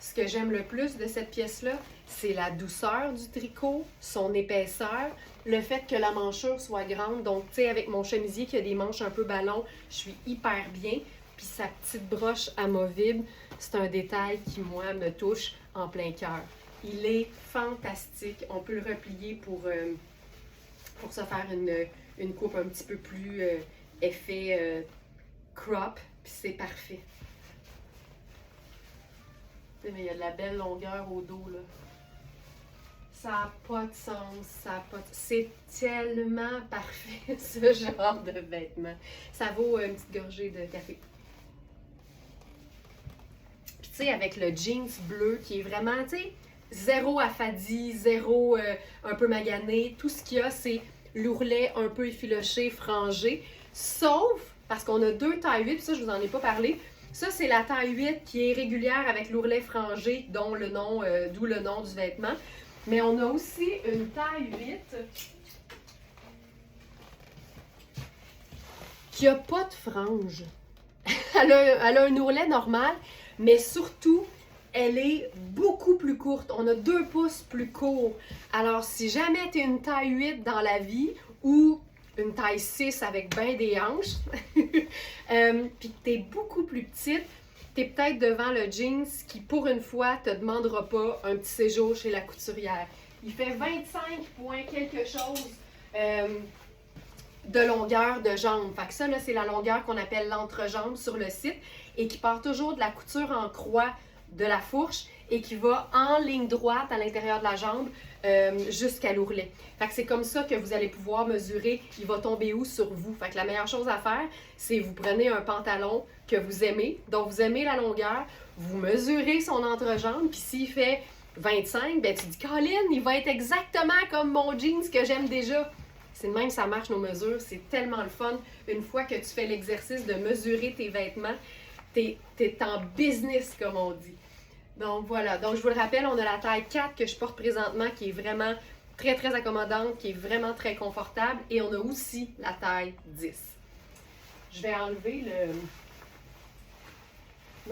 Ce que j'aime le plus de cette pièce-là, c'est la douceur du tricot, son épaisseur, le fait que la manchure soit grande. Donc, tu sais, avec mon chemisier qui a des manches un peu ballon, je suis hyper bien. Puis sa petite broche amovible, c'est un détail qui, moi, me touche en plein cœur. Il est fantastique. On peut le replier pour se faire une coupe un petit peu plus effet crop. Puis c'est parfait. Mais il y a de la belle longueur au dos, là. Ça n'a pas de sens, c'est tellement parfait, ce genre de vêtements. Ça vaut une petite gorgée de café. Puis tu sais, avec le jeans bleu qui est vraiment, tu sais, zéro affadi, zéro un peu magané. Tout ce qu'il y a, c'est l'ourlet un peu effiloché, frangé. Sauf, parce qu'on a deux tailles 8, puis ça, je vous en ai pas parlé. Ça, c'est la taille 8 qui est régulière avec l'ourlet frangé, d'où le nom du vêtement. Mais on a aussi une taille 8 qui n'a pas de frange. Elle a un ourlet normal, mais surtout, elle est beaucoup plus courte. On a 2 pouces plus court. Alors, si jamais tu es une taille 8 dans la vie ou une taille 6 avec ben des hanches, puis que tu es beaucoup plus petite, tu es peut-être devant le jeans qui, pour une fois, te demandera pas un petit séjour chez la couturière. Il fait 25 points quelque chose de longueur de jambe. Fait que ça, là, c'est la longueur qu'on appelle l'entrejambe sur le site et qui part toujours de la couture en croix de la fourche et qui va en ligne droite à l'intérieur de la jambe jusqu'à l'ourlet. Fait que c'est comme ça que vous allez pouvoir mesurer il va tomber où sur vous. Fait que la meilleure chose à faire, c'est vous prenez un pantalon que vous aimez, dont vous aimez la longueur, vous mesurez son entrejambe, puis s'il fait 25, ben tu dis « Colin, il va être exactement comme mon jeans que j'aime déjà ». C'est de même que ça marche nos mesures, c'est tellement le fun. Une fois que tu fais l'exercice de mesurer tes vêtements, t'es en business, comme on dit. Donc voilà, donc je vous le rappelle, on a la taille 4 que je porte présentement qui est vraiment très très accommodante, qui est vraiment très confortable et on a aussi la taille 10. Je vais enlever le...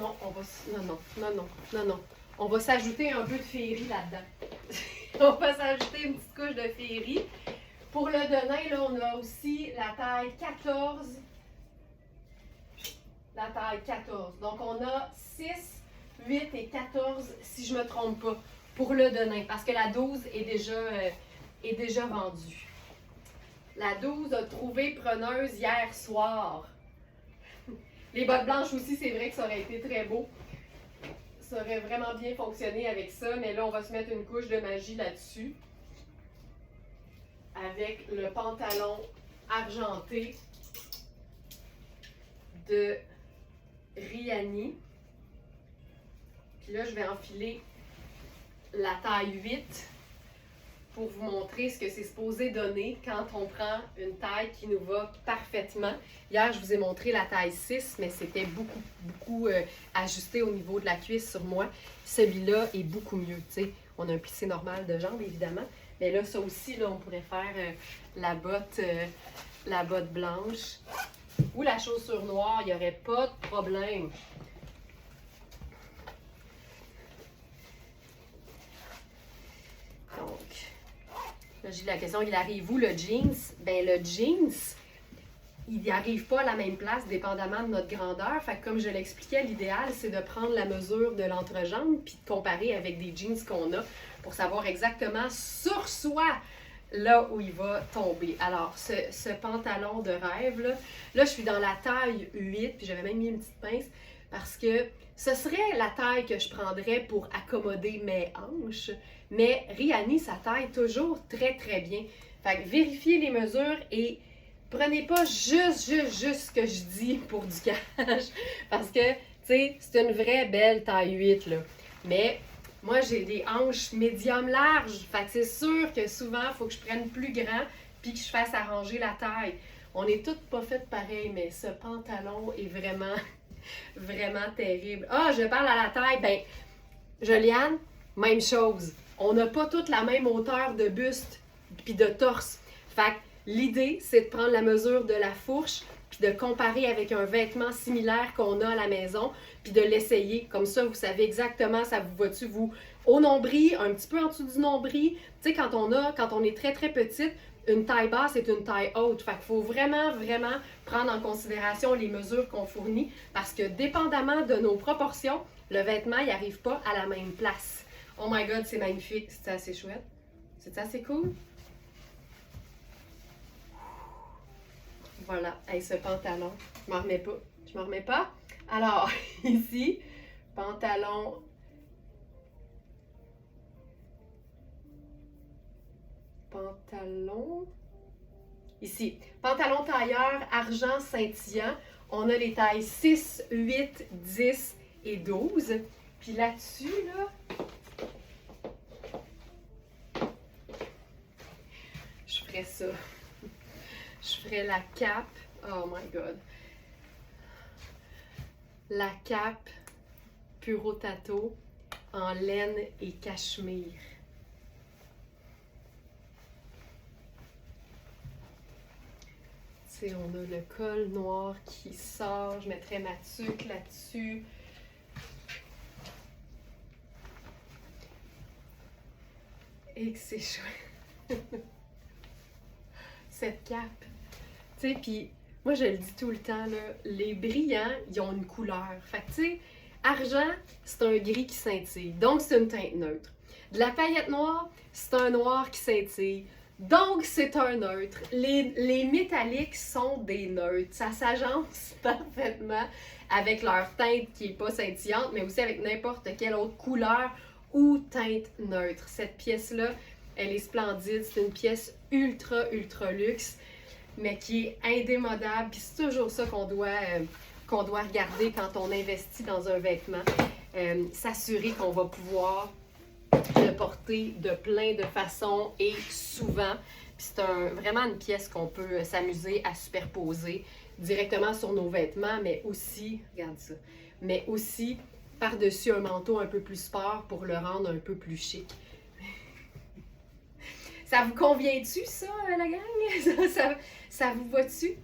Non, on va... Non. On va s'ajouter un peu de féerie là-dedans. On va s'ajouter une petite couche de féerie. Pour le denain, là, on a aussi la taille 14. La taille 14. Donc on a 6, 8 et 14, si je ne me trompe pas, pour le denain, parce que la 12 est déjà vendue. La 12 a trouvé preneuse hier soir. Les bottes blanches aussi, c'est vrai que ça aurait été très beau. Ça aurait vraiment bien fonctionné avec ça, mais là, on va se mettre une couche de magie là-dessus. avec le pantalon argenté de Rihanni. Puis là, je vais enfiler la taille 8 pour vous montrer ce que c'est supposé donner quand on prend une taille qui nous va parfaitement. Hier, je vous ai montré la taille 6, mais c'était beaucoup ajusté au niveau de la cuisse sur moi. Celui-là est beaucoup mieux, tu sais. On a un plissé normal de jambe, évidemment. Mais là, ça aussi, là, on pourrait faire la botte blanche ou la chaussure noire. Il n'y aurait pas de problème. Donc, là, j'ai la question, il arrive où le jeans? Ben le jeans, il n'y arrive pas à la même place dépendamment de notre grandeur. Fait que comme je l'expliquais, l'idéal, c'est de prendre la mesure de l'entrejambe puis de comparer avec des jeans qu'on a pour savoir exactement sur soi là où il va tomber. Alors, ce pantalon de rêve, là, je suis dans la taille 8, puis j'avais même mis une petite pince parce que ce serait la taille que je prendrais pour accommoder mes hanches, mais Rihanni, ça taille toujours très, très bien. Fait que vérifiez les mesures et prenez pas juste ce que je dis pour du cash, parce que, tu sais, c'est une vraie belle taille 8, là. Mais moi, j'ai des hanches médium larges, fait que c'est sûr que souvent, il faut que je prenne plus grand puis que je fasse arranger la taille. On est toutes pas faites pareil, mais ce pantalon est vraiment, vraiment terrible. Ah, je parle à la taille, ben, Joliane, même chose. On n'a pas toutes la même hauteur de buste puis de torse. Fait que l'idée, c'est de prendre la mesure de la fourche puis de comparer avec un vêtement similaire qu'on a à la maison puis de l'essayer. Comme ça, vous savez exactement, ça vous va-tu, vous, au nombril, un petit peu en dessous du nombril. Tu sais, quand on est très, très petite, une taille basse est une taille haute. Fait qu'il faut vraiment, vraiment prendre en considération les mesures qu'on fournit parce que dépendamment de nos proportions, le vêtement, il n'arrive pas à la même place. Oh my God, c'est magnifique. C'est assez chouette? C'est assez cool? Voilà. Hey, ce pantalon, je m'en remets pas. Je m'en remets pas. Alors, ici, pantalon. Ici, pantalon tailleur argent scintillant. On a les tailles 6, 8, 10 et 12. Puis là-dessus, là, je ferais ça. Je ferais la cape. Oh my God. La cape Puro Tato en laine et cachemire. Tu sais, on a le col noir qui sort. Je mettrais ma tuque là-dessus. Et que c'est chouette. Cette cape. Tu sais, puis moi, je le dis tout le temps, là, les brillants, ils ont une couleur. Fait que, tu sais, argent, c'est un gris qui scintille. Donc, c'est une teinte neutre. De la paillette noire, c'est un noir qui scintille. Donc, c'est un neutre. Les métalliques sont des neutres. Ça s'agence parfaitement avec leur teinte qui n'est pas scintillante, mais aussi avec n'importe quelle autre couleur ou teinte neutre. Cette pièce-là, elle est splendide. C'est une pièce ultra, ultra luxe, mais qui est indémodable. Puis c'est toujours ça qu'on doit regarder quand on investit dans un vêtement. S'assurer qu'on va pouvoir le porter de plein de façons et souvent. Puis c'est vraiment une pièce qu'on peut s'amuser à superposer directement sur nos vêtements, mais aussi, regarde ça, mais aussi par-dessus un manteau un peu plus sport pour le rendre un peu plus chic. Ça vous convient-tu, ça, la gang? Ça vous va-tu?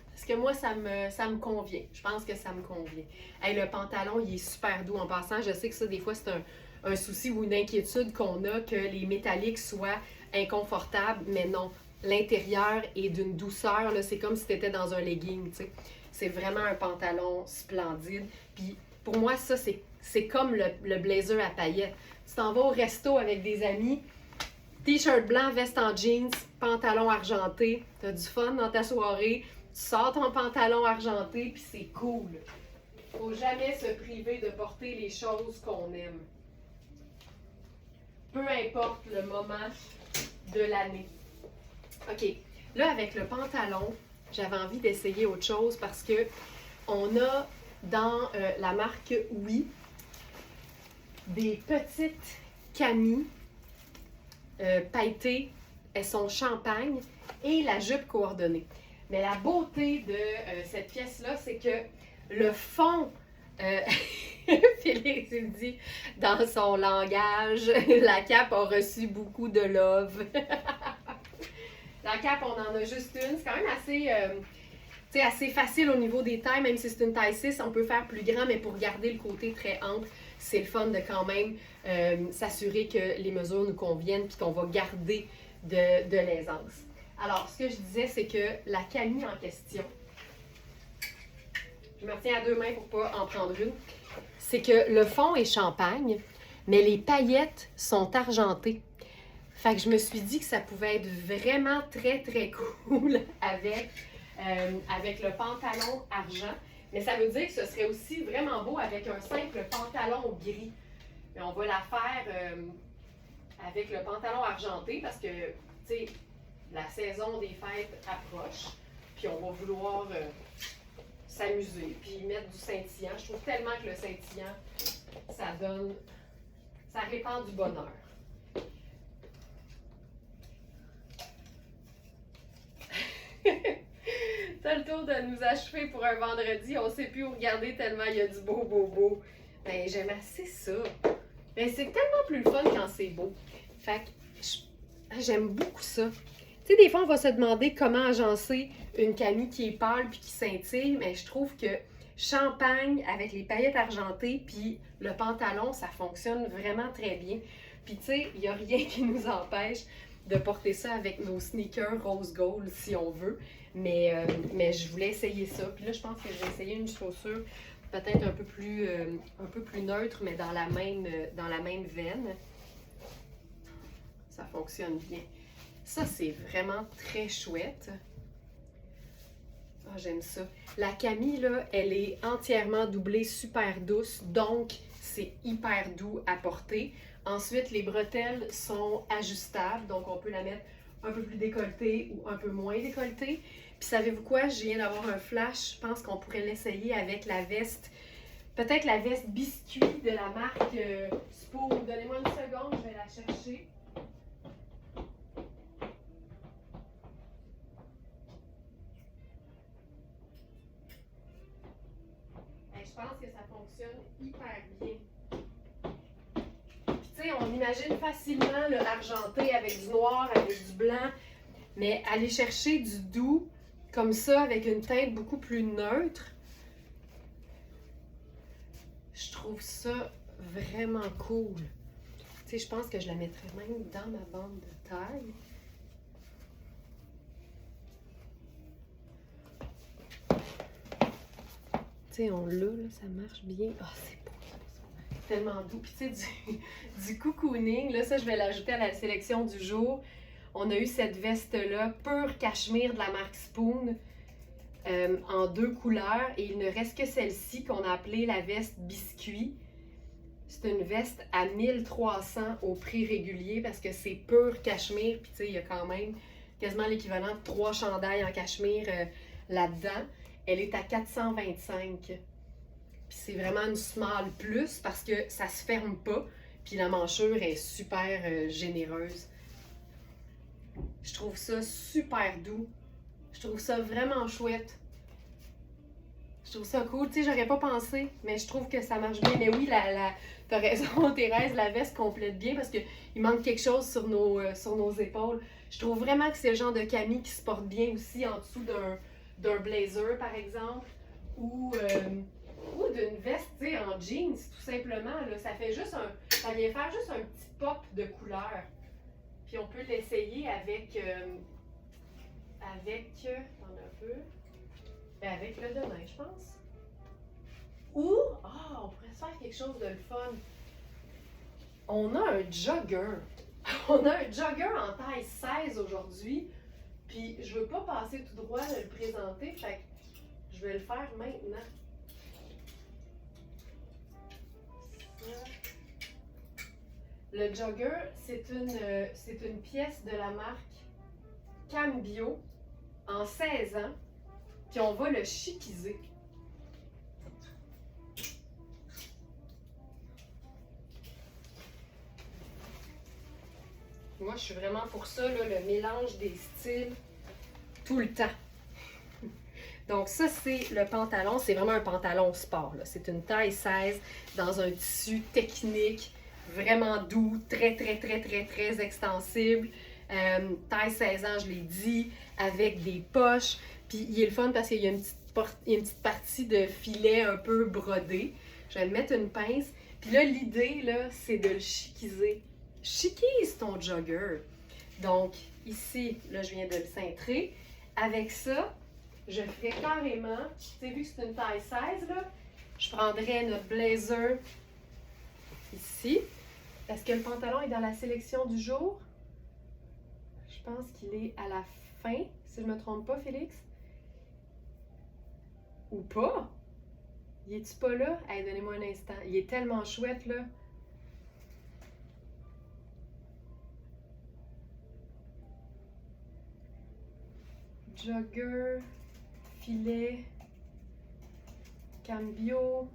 Parce que moi, ça me convient. Je pense que ça me convient. Hey, le pantalon, il est super doux. En passant, je sais que ça, des fois, c'est un souci ou une inquiétude qu'on a que les métalliques soient inconfortables, mais non. L'intérieur est d'une douceur, là, c'est comme si tu étais dans un legging, tu sais. C'est vraiment un pantalon splendide. Puis pour moi, ça, c'est comme le blazer à paillettes. Tu t'en vas au resto avec des amis, t-shirt blanc, veste en jeans, pantalon argenté, t'as du fun dans ta soirée, tu sors ton pantalon argenté, puis c'est cool. Faut jamais se priver de porter les choses qu'on aime. Peu importe le moment de l'année. OK. Là, avec le pantalon, j'avais envie d'essayer autre chose parce que on a dans la marque Oui des petites camis pailletées. Elles sont champagne et la jupe coordonnée. Mais la beauté de cette pièce-là, c'est que le fond, Félix il dit dans son langage, la cape a reçu beaucoup de love. La cape, on en a juste une. C'est quand même assez facile au niveau des tailles, même si c'est une taille 6, on peut faire plus grand, mais pour garder le côté très ample, c'est le fun de quand même s'assurer que les mesures nous conviennent puis qu'on va garder de l'aisance. Alors, ce que je disais, c'est que la camie en question, je me retiens à deux mains pour ne pas en prendre une, c'est que le fond est champagne, mais les paillettes sont argentées. Fait que je me suis dit que ça pouvait être vraiment très, très cool avec le pantalon argent. Mais ça veut dire que ce serait aussi vraiment beau avec un simple pantalon gris. Mais on va la faire avec le pantalon argenté parce que, tu sais, la saison des fêtes approche. Puis on va vouloir s'amuser, puis mettre du scintillant. Je trouve tellement que le scintillant, ça répand du bonheur. T'as le tour de nous achever pour un vendredi. On sait plus où regarder tellement il y a du beau. Ben, j'aime assez ça. Ben, c'est tellement plus le fun quand c'est beau. Fait que j'aime beaucoup ça. Tu sais, des fois, on va se demander comment agencer une camie qui est pâle puis qui scintille, mais je trouve que champagne avec les paillettes argentées puis le pantalon, ça fonctionne vraiment très bien. Puis tu sais, il n'y a rien qui nous empêche de porter ça avec nos sneakers rose gold si on veut. Mais je voulais essayer ça. Puis là, je pense que je vais essayer une chaussure peut-être un peu plus neutre, mais dans la même veine. Ça fonctionne bien. Ça, c'est vraiment très chouette. Ah, j'aime ça. La camie, là, elle est entièrement doublée, super douce, donc c'est hyper doux à porter. Ensuite, les bretelles sont ajustables, donc on peut la mettre un peu plus décolletée ou un peu moins décolletée. Puis savez-vous quoi? Je viens d'avoir un flash. Je pense qu'on pourrait l'essayer avec la veste. Peut-être la veste biscuit de la marque Spoon. Donnez-moi une seconde, je vais la chercher. Je pense que ça fonctionne hyper bien. Puis tu sais, on imagine facilement le argenté avec du noir, avec du blanc, mais aller chercher du doux comme ça avec une teinte beaucoup plus neutre, je trouve ça vraiment cool. Tu sais, je pense que je la mettrais même dans ma bande de taille. Tu sais, on l'a, là, ça marche bien. Ah, c'est beau, c'est tellement doux. Puis tu sais, du cocooning, là, ça, je vais l'ajouter à la sélection du jour. On a eu cette veste-là, pure cachemire de la marque Spoon, en 2 couleurs. Et il ne reste que celle-ci qu'on a appelée la veste biscuit. C'est une veste à 1300 au prix régulier parce que c'est pur cachemire. Puis tu sais, il y a quand même quasiment l'équivalent de 3 chandails en cachemire là-dedans. Elle est à 425. Puis c'est vraiment une small plus parce que ça se ferme pas. Puis la manchure est super généreuse. Je trouve ça super doux. Je trouve ça vraiment chouette. Je trouve ça cool. Tu sais, j'aurais pas pensé, mais je trouve que ça marche bien. Mais oui, t'as raison, Thérèse, la veste complète bien parce qu'il manque quelque chose sur nos épaules. Je trouve vraiment que c'est le genre de camie qui se porte bien aussi en dessous d'un blazer, par exemple, ou d'une veste, tu sais, en jeans, tout simplement. Là, ça vient faire juste un petit pop de couleur. Puis on peut l'essayer avec t'en as un peu, avec le demain, je pense. Ou, on pourrait se faire quelque chose de le fun. On a un jogger. On a un jogger en taille 16 aujourd'hui. Puis je veux pas passer tout droit de le présenter, fait que je vais le faire maintenant. Le jogger, c'est une pièce de la marque cambio en 16 ans, puis on va le chiquiser. Moi, je suis vraiment pour ça, là, le mélange des styles tout le temps. Donc ça, c'est le pantalon. C'est vraiment un pantalon sport. C'est une taille 16 dans un tissu technique, vraiment doux, très extensible. Taille 16 ans, je l'ai dit, avec des poches. Puis il est le fun parce qu'il y a une petite partie de filet un peu brodé. Je vais mettre une pince. Puis là, l'idée, là, c'est de le chiquiser. Chiquise ton jogger. Donc, ici, là, je viens de le cintrer. Avec ça, je ferais carrément, tu sais, vu que c'est une taille 16, là, je prendrais notre blazer ici. Est-ce que le pantalon est dans la sélection du jour? Je pense qu'il est à la fin, si je ne me trompe pas, Félix. Ou pas? Il est-tu pas là? Hey, donnez-moi un instant. Il est tellement chouette, là. Jogger, filet, cambio.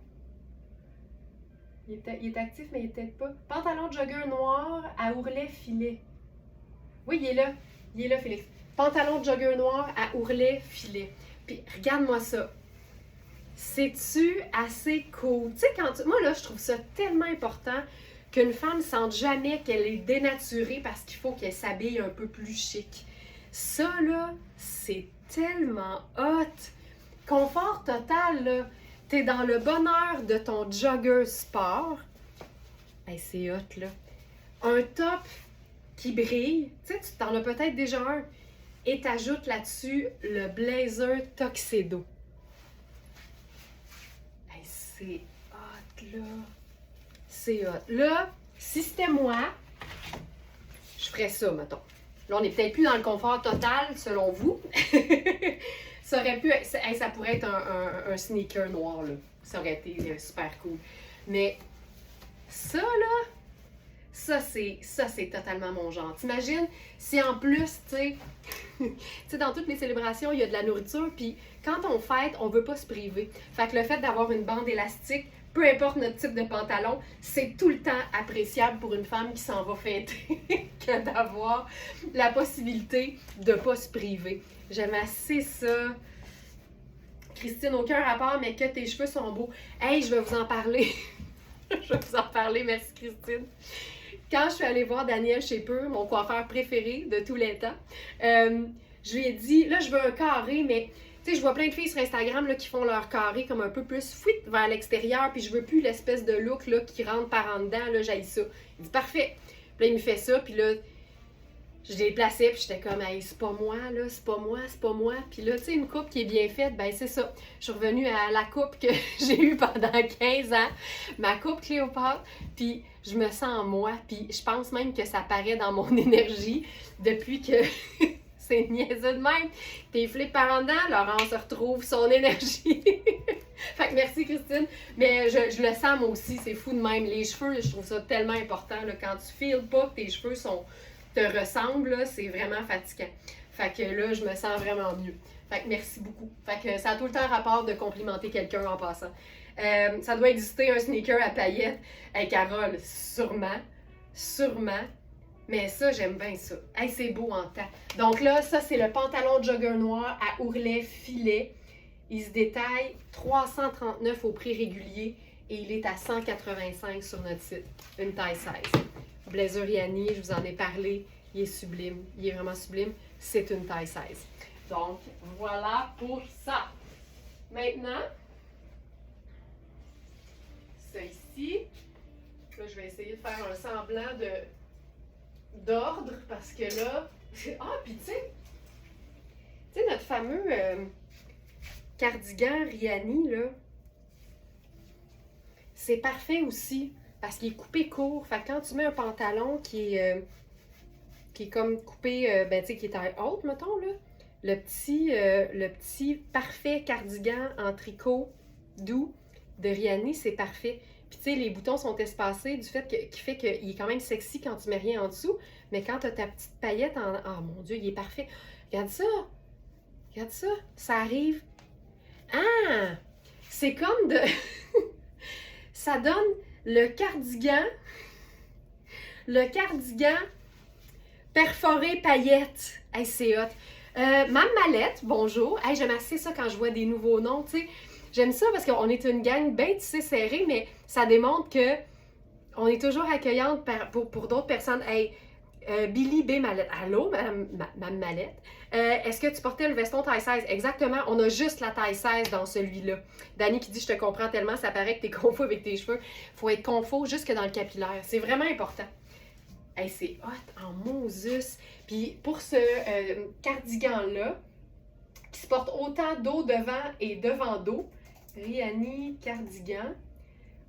Il est actif, mais il est peut-être pas. Pantalon de jogger noir à ourlet filet. Oui, il est là. Il est là, Félix. Pantalon de jogger noir à ourlet filet. Puis, regarde-moi ça. C'est-tu assez cool? Tu sais, moi, là, je trouve ça tellement important qu'une femme ne sente jamais qu'elle est dénaturée parce qu'il faut qu'elle s'habille un peu plus chic. Ça, là, c'est tellement hot! Confort total, là. T'es dans le bonheur de ton jogger sport. Hey, c'est hot, là. Un top qui brille. Tu sais, tu t'en as peut-être déjà un. Et t'ajoutes là-dessus le blazer tuxedo. Hey, c'est hot, là. C'est hot. Là, si c'était moi, je ferais ça, mettons. Là, on n'est peut-être plus dans le confort total, selon vous. Ça aurait pu être, ça pourrait être un sneaker noir, là. Ça aurait été super cool. Mais ça, là, ça, c'est totalement mon genre. T'imagines si en plus, tu sais, dans toutes les célébrations, il y a de la nourriture, puis quand on fête, on veut pas se priver. Fait que le fait d'avoir une bande élastique, peu importe notre type de pantalon, c'est tout le temps appréciable pour une femme qui s'en va fêter que d'avoir la possibilité de ne pas se priver. J'aime assez ça. Christine, aucun rapport, mais que tes cheveux sont beaux. Hey, je vais vous en parler. Je vais vous en parler, merci Christine. Quand je suis allée voir Daniel Schepper, mon coiffeur préféré de tous les temps, je lui ai dit, là, je veux un carré, mais tu sais, je vois plein de filles sur Instagram là, qui font leur carré comme un peu plus fuite vers l'extérieur, puis je veux plus l'espèce de look là, qui rentre par en dedans, là, j'haïs ça. Il dit parfait. Puis là, il me fait ça, puis là, je les plaçais, puis j'étais comme, hey, c'est pas moi, là, c'est pas moi, c'est pas moi. Puis là, tu sais, une coupe qui est bien faite, ben c'est ça. Je suis revenue à la coupe que j'ai eue pendant 15 ans, ma coupe Cléopâtre, puis je me sens moi, puis je pense même que ça paraît dans mon énergie depuis que c'est niaiseux de même. T'es flip par en dedans, Laurence retrouve son énergie. Fait que merci Christine, mais je le sens moi aussi, c'est fou de même. Les cheveux, je trouve ça tellement important, là, quand tu files pas que tes cheveux te ressemblent, c'est vraiment fatigant. Fait que là, je me sens vraiment mieux. Fait que merci beaucoup. Fait que ça a tout le temps rapport de complimenter quelqu'un en passant. Ça doit exister un sneaker à paillettes. Hey Carole, sûrement. Mais ça, j'aime bien ça. Hey, c'est beau en temps. Donc là, ça, c'est le pantalon jogger noir à ourlet filet. Il se détaille 339 au prix régulier et il est à 185 sur notre site. Une taille 16. Blazer Yanni, je vous en ai parlé. Il est sublime. Il est vraiment sublime. C'est une taille 16. Donc, voilà pour ça. Maintenant, ça ici. Là, je vais essayer de faire un semblant d'ordre parce que là... Ah, puis tu sais, notre fameux cardigan Rihanni, là, c'est parfait aussi parce qu'il est coupé court. Fait que quand tu mets un pantalon qui est comme coupé, ben tu sais, qui est taille haute, mettons, là, le petit parfait cardigan en tricot doux de Rihanni, c'est parfait. Puis tu sais, les boutons sont espacés du fait qui fait qu'il est quand même sexy quand tu mets rien en dessous. Mais quand tu as ta petite paillette oh mon Dieu, il est parfait. Regarde ça. Regarde ça. Ça arrive. Ah! C'est comme de... Ça donne le cardigan perforé paillettes. Hey, c'est hot. Ma mallette, bonjour. Hey, j'aime assez ça quand je vois des nouveaux noms, tu sais. J'aime ça parce qu'on est une gang bien tissée serrée, mais ça démontre que on est toujours accueillante pour d'autres personnes. Hey, Billy B. Mallette. Allô, ma Mallette? Est-ce que tu portais le veston taille 16? Exactement, on a juste la taille 16 dans celui-là. Dani qui dit « Je te comprends tellement, ça paraît que t'es confus avec tes cheveux. » Faut être confus jusque dans le capillaire. C'est vraiment important. Hey, c'est hot en Moses. Puis pour ce cardigan-là, qui se porte autant dos devant et devant dos, Rihanni cardigan,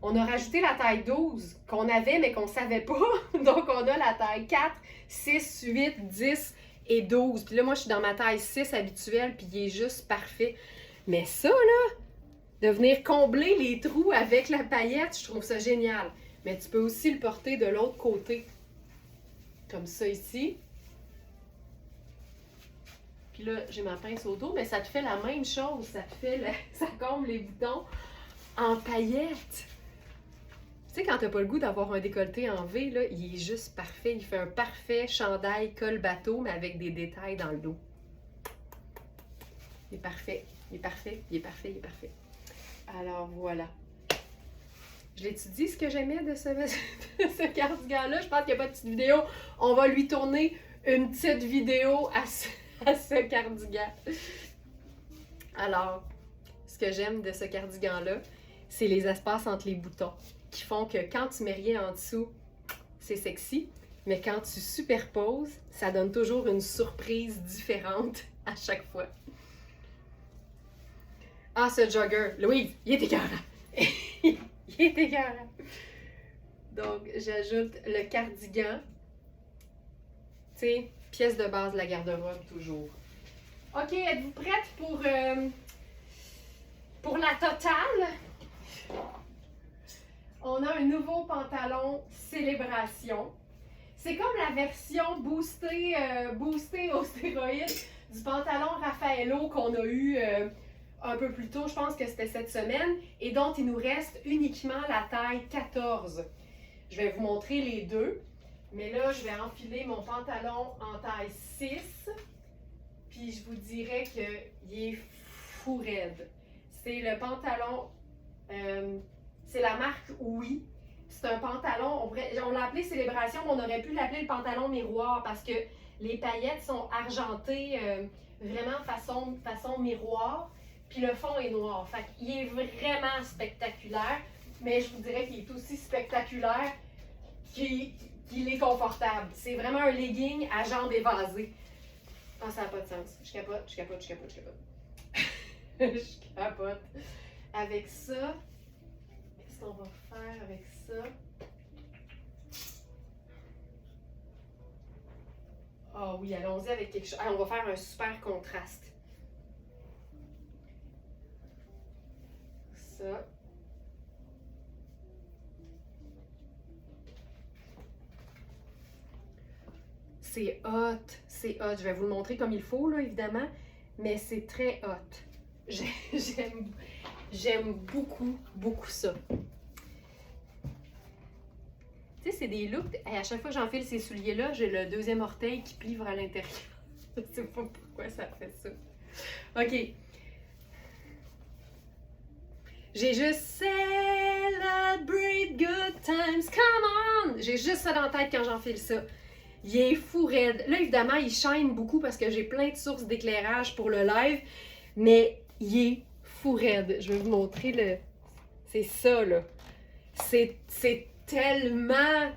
on a rajouté la taille 12 qu'on avait mais qu'on savait pas. Donc on a la taille 4, 6, 8, 10 et 12. Puis là, moi, je suis dans ma taille 6 habituelle, puis il est juste parfait. Mais ça, là, de venir combler les trous avec la paillette, je trouve ça génial. Mais tu peux aussi le porter de l'autre côté. Comme ça ici. Puis là, j'ai ma pince au dos, mais ça te fait la même chose. Ça comble les boutons en paillettes. Tu sais, quand t'as pas le goût d'avoir un décolleté en V, là, il est juste parfait. Il fait un parfait chandail col bateau, mais avec des détails dans le dos. Il est parfait. Il est parfait. Il est parfait. Il est parfait. Alors, voilà. Je l'étudie ce que j'aimais de ce cardigan-là. Je pense qu'il n'y a pas de petite vidéo. On va lui tourner une petite vidéo à ce cardigan. Alors, ce que j'aime de ce cardigan-là, c'est les espaces entre les boutons qui font que quand tu mets rien en dessous, c'est sexy, mais quand tu superposes, ça donne toujours une surprise différente à chaque fois. Ah, ce jogger, Louise, il est écœurant. Il est écœurant. Donc, j'ajoute le cardigan. Tu sais, pièce de base de la garde-robe, toujours. OK, êtes-vous prête pour la totale? On a un nouveau pantalon Célébration. C'est comme la version boostée aux stéroïdes du pantalon Raffaello qu'on a eu un peu plus tôt, je pense que c'était cette semaine, et dont il nous reste uniquement la taille 14. Je vais vous montrer les deux, mais là, je vais enfiler mon pantalon en taille 6, puis je vous dirais qu'il est fou raide. C'est le pantalon... c'est la marque Oui. C'est un pantalon, on l'a appelé Célébration, mais on aurait pu l'appeler le pantalon miroir parce que les paillettes sont argentées vraiment façon miroir, puis le fond est noir. Fait qu'il est vraiment spectaculaire, mais je vous dirais qu'il est aussi spectaculaire qu'il est confortable. C'est vraiment un legging à jambes évasées. Ah, ça n'a pas de sens. Je capote. Je capote. Avec ça... Qu'est-ce qu'on va faire avec ça? Ah oui, allons-y avec quelque chose. Ah, on va faire un super contraste. Ça. C'est hot. C'est hot. Je vais vous le montrer comme il faut, là, évidemment. Mais c'est très hot. J'aime beaucoup, beaucoup ça. Tu sais, c'est des looks. Et à chaque fois que j'enfile ces souliers-là, j'ai le deuxième orteil qui plie vers l'intérieur. Je sais pas pourquoi ça fait ça. OK. J'ai juste celebrate good times, come on! J'ai juste ça dans la tête quand j'enfile ça. Il est fou raide. Là, évidemment, il shine beaucoup parce que j'ai plein de sources d'éclairage pour le live, mais il est fou raide. Je vais vous montrer le... C'est ça, là. C'est tellement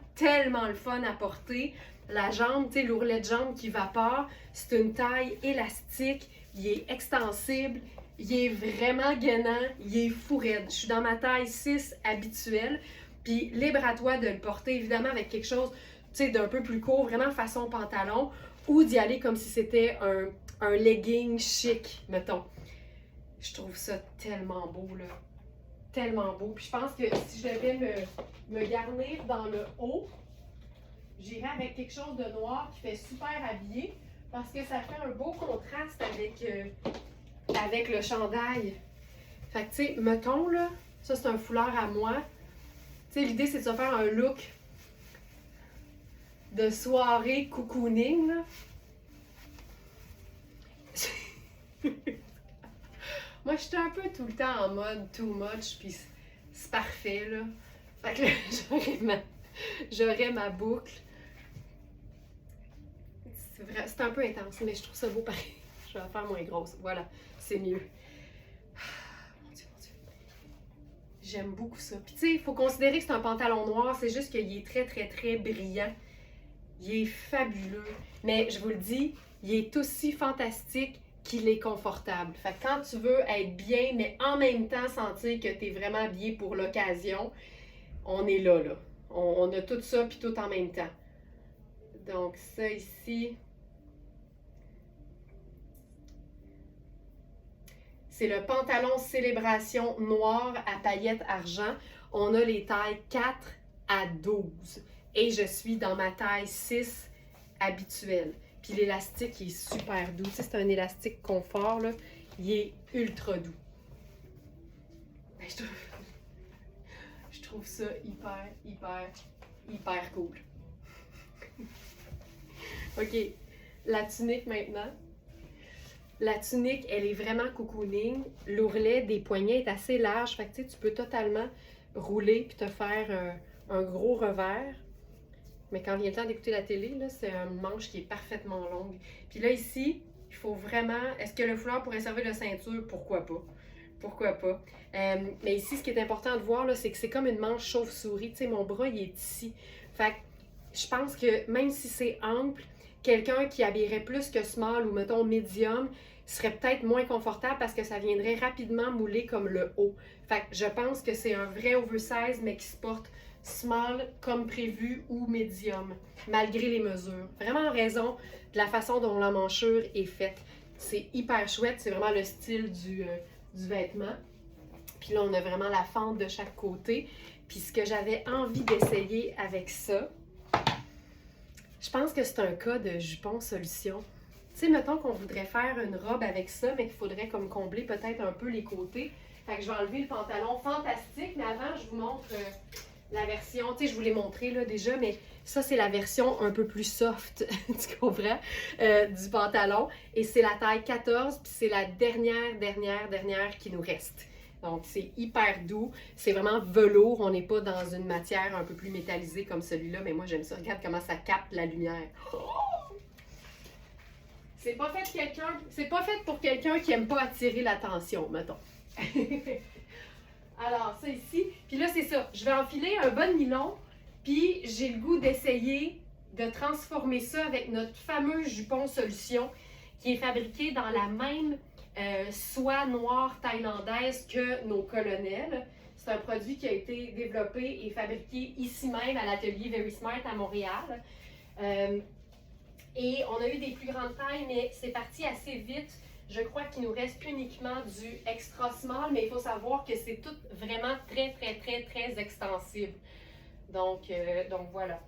le fun à porter. La jambe, tu sais, l'ourlet de jambe qui vapore, c'est une taille élastique, il est extensible, il est vraiment gainant, il est fou raide. Je suis dans ma taille 6 habituelle, puis libre à toi de le porter, évidemment, avec quelque chose, tu sais, d'un peu plus court, vraiment façon pantalon, ou d'y aller comme si c'était un legging chic, mettons. Je trouve ça tellement beau, là. Tellement beau. Puis je pense que si je devais me garnir dans le haut, j'irais avec quelque chose de noir qui fait super habillé. parce que ça fait un beau contraste avec le chandail. Fait que, tu sais, mettons, là, ça, c'est un foulard à moi. Tu sais, l'idée, c'est de se faire un look de soirée cocooning, là. Moi, j'étais un peu tout le temps en mode too much, puis c'est parfait, là. Fait que là, j'aurais ma boucle. C'est un peu intense, mais je trouve ça beau pareil. Je vais la faire moins grosse. Voilà, c'est mieux. Mon Dieu, mon Dieu. J'aime beaucoup ça. Puis tu sais, il faut considérer que c'est un pantalon noir, c'est juste qu'il est très, très, très brillant. Il est fabuleux. Mais je vous le dis, il est aussi fantastique qu'il est confortable. Fait que quand tu veux être bien, mais en même temps sentir que tu es vraiment habillé pour l'occasion, on est là, là. On a tout ça, puis tout en même temps. Donc ça ici, c'est le pantalon Célébration noir à paillettes argent. On a les tailles 4 à 12. Et je suis dans ma taille 6 habituelle. Puis l'élastique, il est super doux. Tu sais, c'est un élastique confort, là. Il est ultra doux. Ben, je trouve ça hyper, hyper, hyper cool. OK, la tunique maintenant. La tunique, elle est vraiment cocooning. L'ourlet des poignets est assez large. Fait que tu sais, tu peux totalement rouler puis te faire un gros revers. Mais quand vient le temps d'écouter la télé, là, c'est un manche qui est parfaitement longue. Puis là, ici, il faut vraiment... Est-ce que le foulard pourrait servir de ceinture? Pourquoi pas? Pourquoi pas? Mais ici, ce qui est important de voir, là, c'est que c'est comme une manche chauve-souris. Tu sais, mon bras, il est ici. Fait que je pense que même si c'est ample, quelqu'un qui habillerait plus que small ou, mettons, medium, serait peut-être moins confortable parce que ça viendrait rapidement mouler comme le haut. Fait que je pense que c'est un vrai oversize, mais qui se porte small comme prévu ou medium, malgré les mesures. Vraiment en raison de la façon dont la manchure est faite. C'est hyper chouette, c'est vraiment le style du vêtement. Puis là, on a vraiment la fente de chaque côté. Puis ce que j'avais envie d'essayer avec ça, je pense que c'est un cas de jupon solution. Tu sais, mettons qu'on voudrait faire une robe avec ça, mais qu'il faudrait comme combler peut-être un peu les côtés. Fait que je vais enlever le pantalon fantastique, mais avant, je vous montre la version, tu sais, je vous l'ai montré là déjà, mais ça, c'est la version un peu plus soft, tu comprends, du pantalon. Et c'est la taille 14, puis c'est la dernière qui nous reste. Donc, c'est hyper doux. C'est vraiment velours. On n'est pas dans une matière un peu plus métallisée comme celui-là, mais moi, j'aime ça. Regarde comment ça capte la lumière. C'est pas fait pour quelqu'un qui aime pas attirer l'attention, mettons. Alors, ça ici. Puis là, c'est ça. Je vais enfiler un bon nylon. Puis, j'ai le goût d'essayer de transformer ça avec notre fameux jupon solution qui est fabriqué dans la même soie noire thaïlandaise que nos colonels. C'est un produit qui a été développé et fabriqué ici même à l'atelier Very Smart à Montréal. Et on a eu des plus grandes tailles, mais c'est parti assez vite. Je crois qu'il nous reste uniquement du extra small, mais il faut savoir que c'est tout vraiment très extensible. Donc voilà.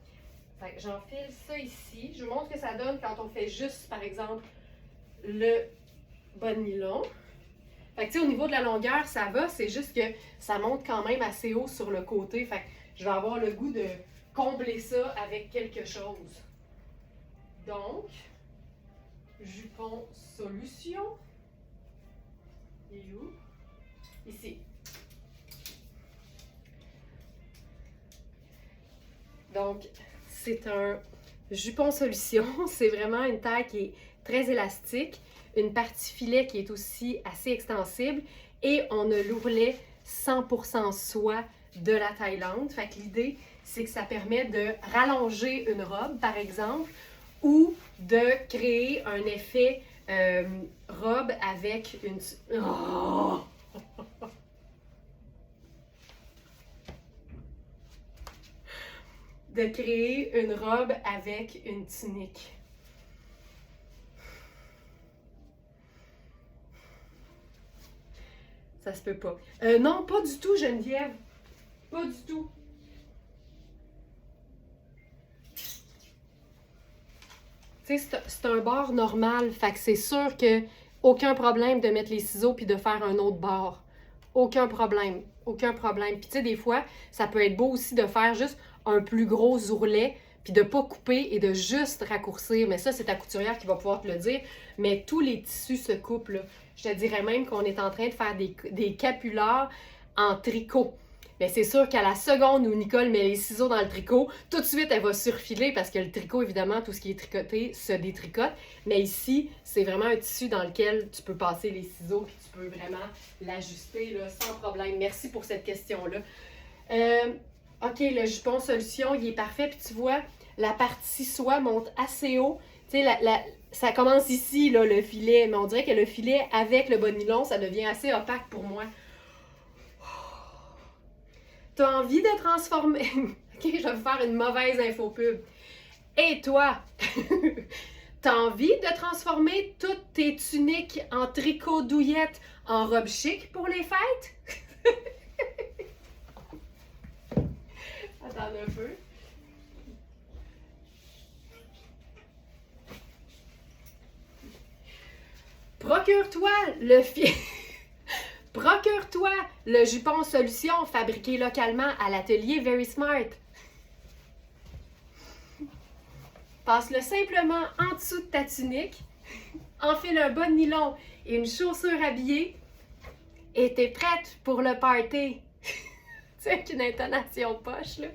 J'enfile ça ici. Je vous montre ce que ça donne quand on fait juste, par exemple, le bas de nylon. Fait que tu sais, au niveau de la longueur, ça va. C'est juste que ça monte quand même assez haut sur le côté. Fait que je vais avoir le goût de combler ça avec quelque chose. Donc, jupon solution. Il est où? Ici. Donc, c'est un jupon solution. C'est vraiment une taille qui est très élastique. Une partie filet qui est aussi assez extensible. Et on a l'ourlet 100% soie de la Thaïlande. Fait que l'idée, c'est que ça permet de rallonger une robe, par exemple, ou de créer un effet robe avec une... Oh! De créer une robe avec une tunique. Ça se peut pas. Non, pas du tout, Geneviève. Pas du tout. Tu Tu sais, c'est un bord normal. Fait que c'est sûr que aucun problème de mettre les ciseaux puis de faire un autre bord. Aucun problème. Aucun problème. Puis tu sais, des fois, ça peut être beau aussi de faire juste un plus gros ourlet puis de pas couper et de juste raccourcir. Mais ça, c'est ta couturière qui va pouvoir te le dire. Mais tous les tissus se coupent, là. Je te dirais même qu'on est en train de faire des capulars en tricot. Mais c'est sûr qu'à la seconde où Nicole met les ciseaux dans le tricot, tout de suite, elle va surfiler parce que le tricot, évidemment, tout ce qui est tricoté se détricote. Mais ici, c'est vraiment un tissu dans lequel tu peux passer les ciseaux et tu peux vraiment l'ajuster là, sans problème. Merci pour cette question-là. OK, le jupon solution, il est parfait. Puis tu vois, la partie soie monte assez haut. Tu sais, ça commence ici, là, le filet. Mais on dirait que le filet, avec le bas de nylon, ça devient assez opaque pour moi. T'as envie de transformer... OK, je vais vous faire une mauvaise infopub. Et toi, t'as envie de transformer toutes tes tuniques en tricot douillette en robe chic pour les fêtes? Attends un peu. Procure-toi le Procure-toi le jupon solution fabriqué localement à l'atelier Very Smart. Passe-le simplement en dessous de ta tunique, enfile un bas de nylon et une chaussure habillée et t'es prête pour le party. C'est avec une intonation poche, là.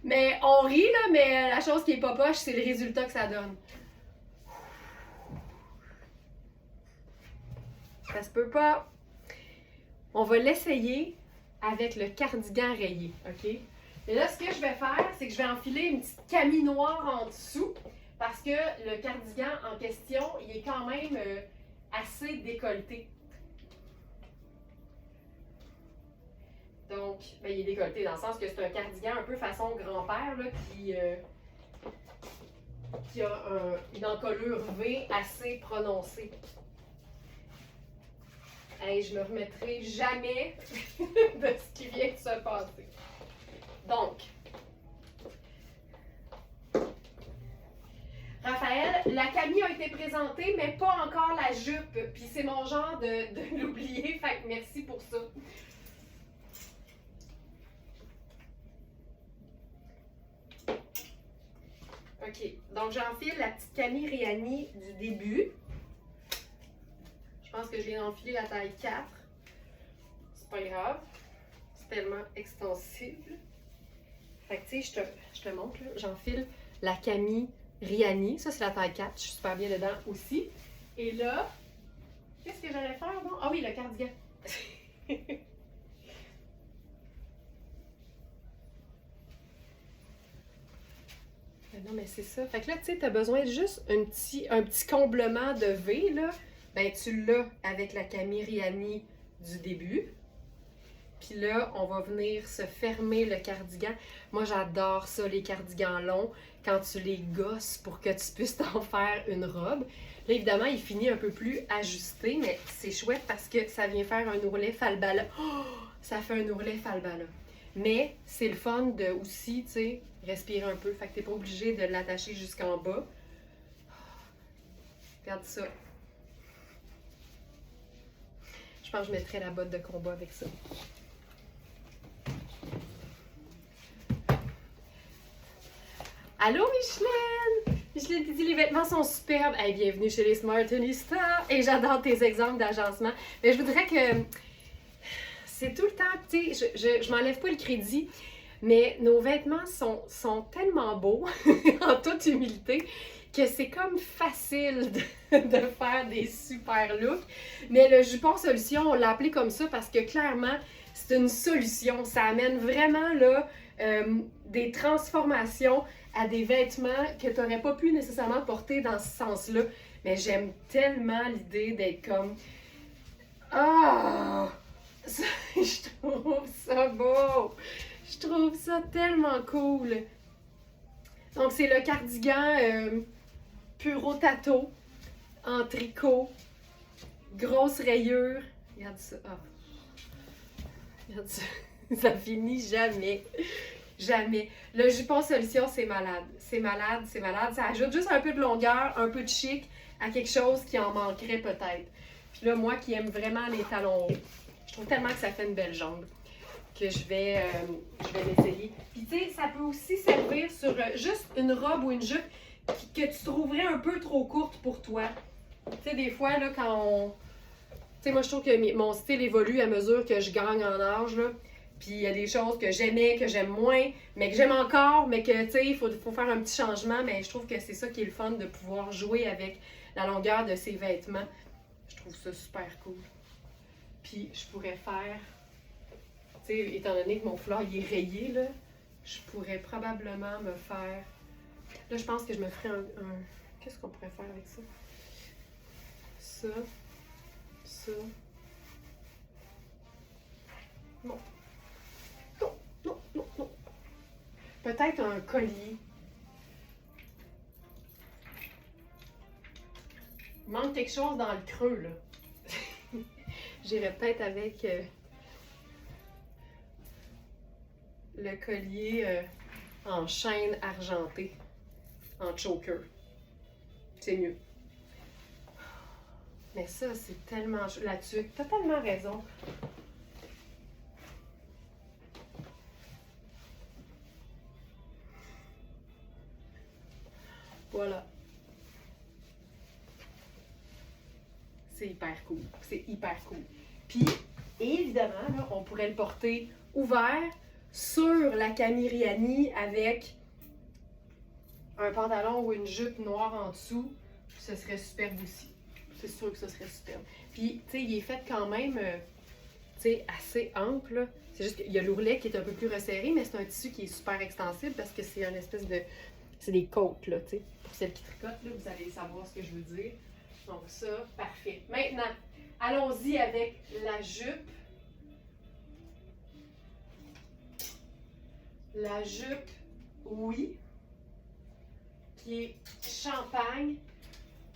Mais on rit, là, mais la chose qui est pas poche, c'est le résultat que ça donne. Ça se peut pas. On va l'essayer avec le cardigan rayé, OK? Et là, ce que je vais faire, c'est que je vais enfiler une petite camie noire en dessous parce que le cardigan en question, il est quand même assez décolleté. Donc, ben, il est décolleté dans le sens que c'est un cardigan un peu façon grand-père là, qui a une encolure V assez prononcée. Hey, je me remettrai jamais de ce qui vient de se passer. Donc, Raphaël, la camie a été présentée, mais pas encore la jupe. Puis c'est mon genre de l'oublier, fait que merci pour ça. OK, donc j'enfile la petite camie Riani du début. Je pense que je viens d'enfiler la taille 4. C'est pas grave. C'est tellement extensible. Fait que tu sais, je te montre, là. J'enfile la Camille Riani. Ça, c'est la taille 4. Je suis super bien dedans aussi. Et là, qu'est-ce que j'allais faire, bon? Ah oui, le cardigan. Non, mais c'est ça. Fait que là, tu sais, t'as besoin de juste un petit comblement de V, là. Ben, tu l'as avec la Camille Riani du début. Puis là, on va venir se fermer le cardigan. Moi, j'adore ça, les cardigans longs, quand tu les gosses pour que tu puisses t'en faire une robe. Là, évidemment, il finit un peu plus ajusté, mais c'est chouette parce que ça vient faire un ourlet falbala. Oh, ça fait un ourlet falbala. Mais c'est le fun de aussi, tu sais, respirer un peu. Fait que t'es pas obligé de l'attacher jusqu'en bas. Regarde ça. Je pense que je mettrais la botte de combat avec ça. Allô Micheline! Micheline qui dit les vêtements sont superbes. Hey, bienvenue chez les Smartionistas. Et j'adore tes exemples d'agencement. Mais je voudrais que c'est tout le temps, tu sais, je m'enlève pas le crédit, mais nos vêtements sont tellement beaux, en toute humilité, que c'est comme facile de faire des super looks. Mais le jupon solution, on l'a appelé comme ça parce que clairement, c'est une solution. Ça amène vraiment là des transformations à des vêtements que tu n'aurais pas pu nécessairement porter dans ce sens-là. Mais j'aime tellement l'idée d'être comme... Ah! Je trouve ça beau! Je trouve ça tellement cool! Donc, c'est le cardigan Puro Tato en tricot. Grosse rayure. Regarde ça. Oh. Regarde ça. Ça finit jamais. Jamais. Le jupon solution, c'est malade. C'est malade, c'est malade. Ça ajoute juste un peu de longueur, un peu de chic à quelque chose qui en manquerait peut-être. Puis là, moi qui aime vraiment les talons hauts, je trouve tellement que ça fait une belle jambe que je vais l'essayer. Puis tu sais, ça peut aussi servir sur juste une robe ou une jupe que tu trouverais un peu trop courte pour toi. Tu sais, des fois, là, quand on... Tu sais, moi, je trouve que mon style évolue à mesure que je gagne en âge, là. Puis il y a des choses que j'aimais, que j'aime moins, mais que j'aime encore, mais que, tu sais, il faut faire un petit changement. Mais je trouve que c'est ça qui est le fun, de pouvoir jouer avec la longueur de ses vêtements. Je trouve ça super cool. Puis je pourrais faire... Tu sais, étant donné que mon foulard il est rayé, là, je pourrais probablement me faire... Là, je pense que je me ferais un... Qu'est-ce qu'on pourrait faire avec ça? Ça. Ça. Non. Non, non, non, non. Peut-être un collier. Il manque quelque chose dans le creux, là. J'irais peut-être avec le collier en chaîne argentée, en choker. C'est mieux. Mais ça, c'est tellement... La tuque, t'as tellement raison. Voilà. C'est hyper cool. C'est hyper cool. Puis, évidemment, là, on pourrait le porter ouvert sur la Camille Riani avec un pantalon ou une jupe noire en dessous. Ce serait superbe aussi. C'est sûr que ce serait superbe. Puis, tu sais, il est fait quand même, tu sais, assez ample. C'est juste qu'il y a l'ourlet qui est un peu plus resserré, mais c'est un tissu qui est super extensible parce que c'est une espèce de... C'est des côtes, là, tu sais. Pour celles qui tricotent, là, vous allez savoir ce que je veux dire. Donc ça, parfait. Maintenant, allons-y avec la jupe. La jupe, oui, qui est champagne.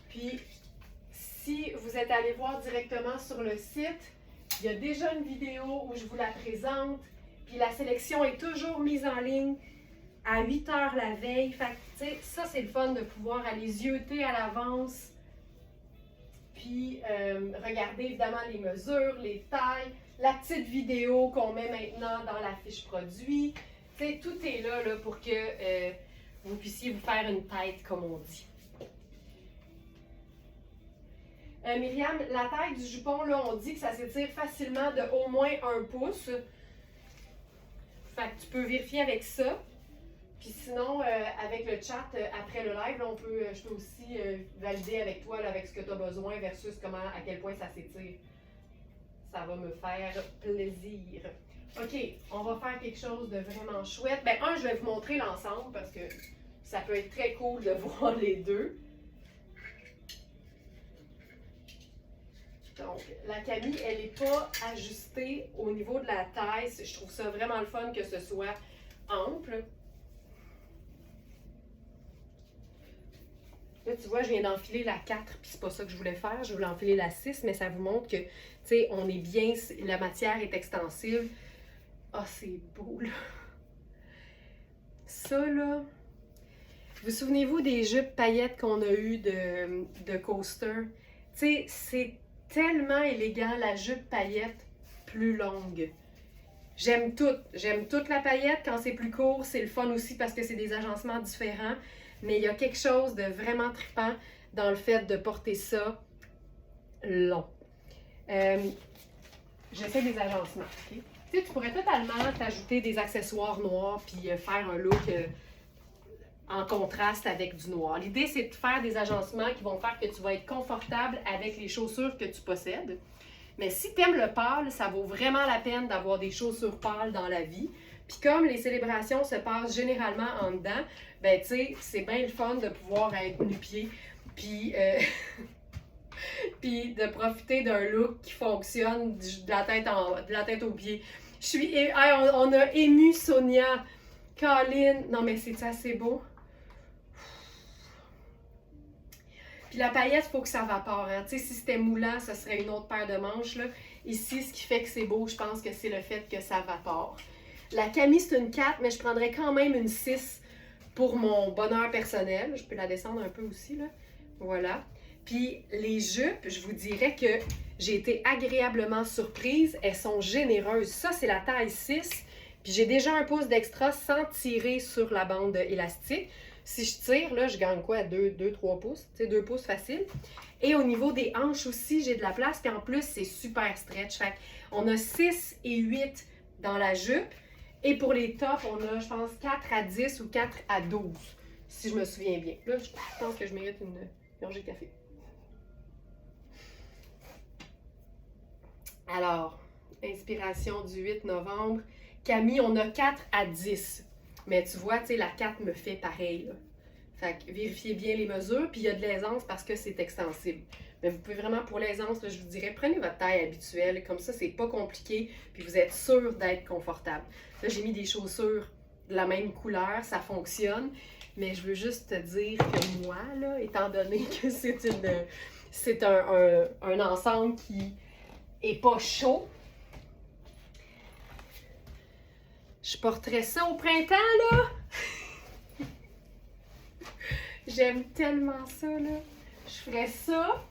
Puis, si vous êtes allé voir directement sur le site, il y a déjà une vidéo où je vous la présente. Puis la sélection est toujours mise en ligne à 8 heures la veille. Fait que, tu sais, ça, c'est le fun de pouvoir aller zioter à l'avance. Puis, regarder évidemment les mesures, les tailles, la petite vidéo qu'on met maintenant dans la fiche produit. Tu sais, tout est là, pour que vous puissiez vous faire une tête, comme on dit. Myriam, la taille du jupon, là, on dit que ça s'étire facilement de au moins 1 pouce. Fait que tu peux vérifier avec ça. Puis sinon, avec le chat, après le live, là, je peux aussi valider avec toi, là, avec ce que tu as besoin versus à quel point ça s'étire. Ça va me faire plaisir. OK, on va faire quelque chose de vraiment chouette. Ben, je vais vous montrer l'ensemble parce que ça peut être très cool de voir les deux. Donc, la Camille, elle n'est pas ajustée au niveau de la taille. Je trouve ça vraiment le fun que ce soit ample. Là, tu vois, je viens d'enfiler la 4, puis c'est pas ça que je voulais faire. Je voulais enfiler la 6, mais ça vous montre que, tu sais, on est bien, la matière est extensive. Ah, c'est beau, là. Ça, là... Vous souvenez-vous des jupes paillettes qu'on a eues de coaster? Tu sais, c'est tellement élégant, la jupe paillette plus longue. J'aime tout. J'aime toute la paillette. Quand c'est plus court, c'est le fun aussi parce que c'est des agencements différents. Mais il y a quelque chose de vraiment trippant dans le fait de porter ça long. J'essaie des agencements, ok? Tu sais, tu pourrais totalement t'ajouter des accessoires noirs puis faire un look en contraste avec du noir. L'idée, c'est de faire des agencements qui vont faire que tu vas être confortable avec les chaussures que tu possèdes. Mais si tu aimes le pâle, ça vaut vraiment la peine d'avoir des chaussures pâles dans la vie. Puis comme les célébrations se passent généralement en dedans, ben tu sais, c'est bien le fun de pouvoir être nu-pied. Puis, puis de profiter d'un look qui fonctionne de la tête aux pieds. On a ému Sonia, Colin. Non mais c'est assez beau. Puis la paillette, il faut que ça vapore. Hein. Tu sais, si c'était moulant, ça serait une autre paire de manches. Là. Ici, ce qui fait que c'est beau, je pense que c'est le fait que ça vapore. La Camille, c'est une 4, mais je prendrais quand même une 6 pour mon bonheur personnel. Je peux la descendre un peu aussi, là. Voilà. Puis les jupes, je vous dirais que j'ai été agréablement surprise. Elles sont généreuses. Ça, c'est la taille 6. Puis j'ai déjà un pouce d'extra sans tirer sur la bande élastique. Si je tire, là, je gagne quoi? 2-3 pouces. Tu sais, 2 pouces facile. Et au niveau des hanches aussi, j'ai de la place. Puis en plus, c'est super stretch. Fait on a 6 et 8 dans la jupe. Et pour les tops, on a, je pense, 4 à 10 ou 4 à 12, si je me souviens bien. Là, je pense que je mérite une gorgée de café. Alors, inspiration du 8 novembre. Camille, on a 4 à 10. Mais tu vois, tu sais, la 4 me fait pareil, là. Fait que vérifiez bien les mesures, puis il y a de l'aisance parce que c'est extensible. Mais vous pouvez vraiment, pour l'aisance, je vous dirais, prenez votre taille habituelle, comme ça, c'est pas compliqué, puis vous êtes sûr d'être confortable. Là, j'ai mis des chaussures de la même couleur, ça fonctionne, mais je veux juste te dire que moi, là, étant donné que c'est un ensemble qui est pas chaud, je porterais ça au printemps, là! J'aime tellement ça, là. Je ferais ça.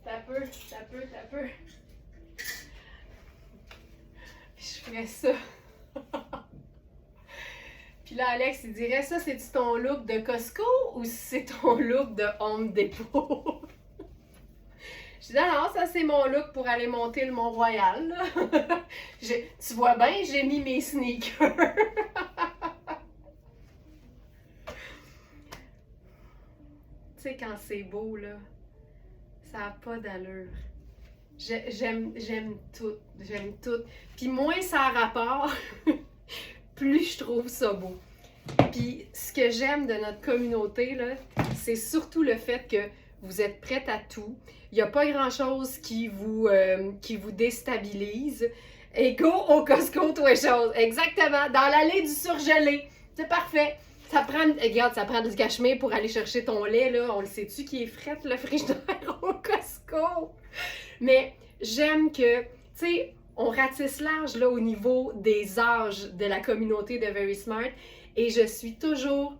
T'as peu. Je ferais ça. Puis là, Alex, il dirait, ça, c'est-tu ton look de Costco ou c'est ton look de Home Depot? Je dis, non, ça, c'est mon look pour aller monter le Mont-Royal, là. Tu vois bien, j'ai mis mes sneakers. Tu sais, quand c'est beau, là, ça n'a pas d'allure. J'aime tout. J'aime tout. Puis moins ça a rapport, plus je trouve ça beau. Puis ce que j'aime de notre communauté, là, c'est surtout le fait que vous êtes prêtes à tout. Il n'y a pas grand-chose qui vous déstabilise. Et go au Costco, toi, chose. Exactement. Dans l'allée du surgelé. C'est parfait. Regarde, ça prend du cachemire pour aller chercher ton lait, là. On le sait-tu qui est fret, le frigidaire au Costco? Mais j'aime que, tu sais, on ratisse large, là, au niveau des âges de la communauté de Very Smart. Et je suis toujours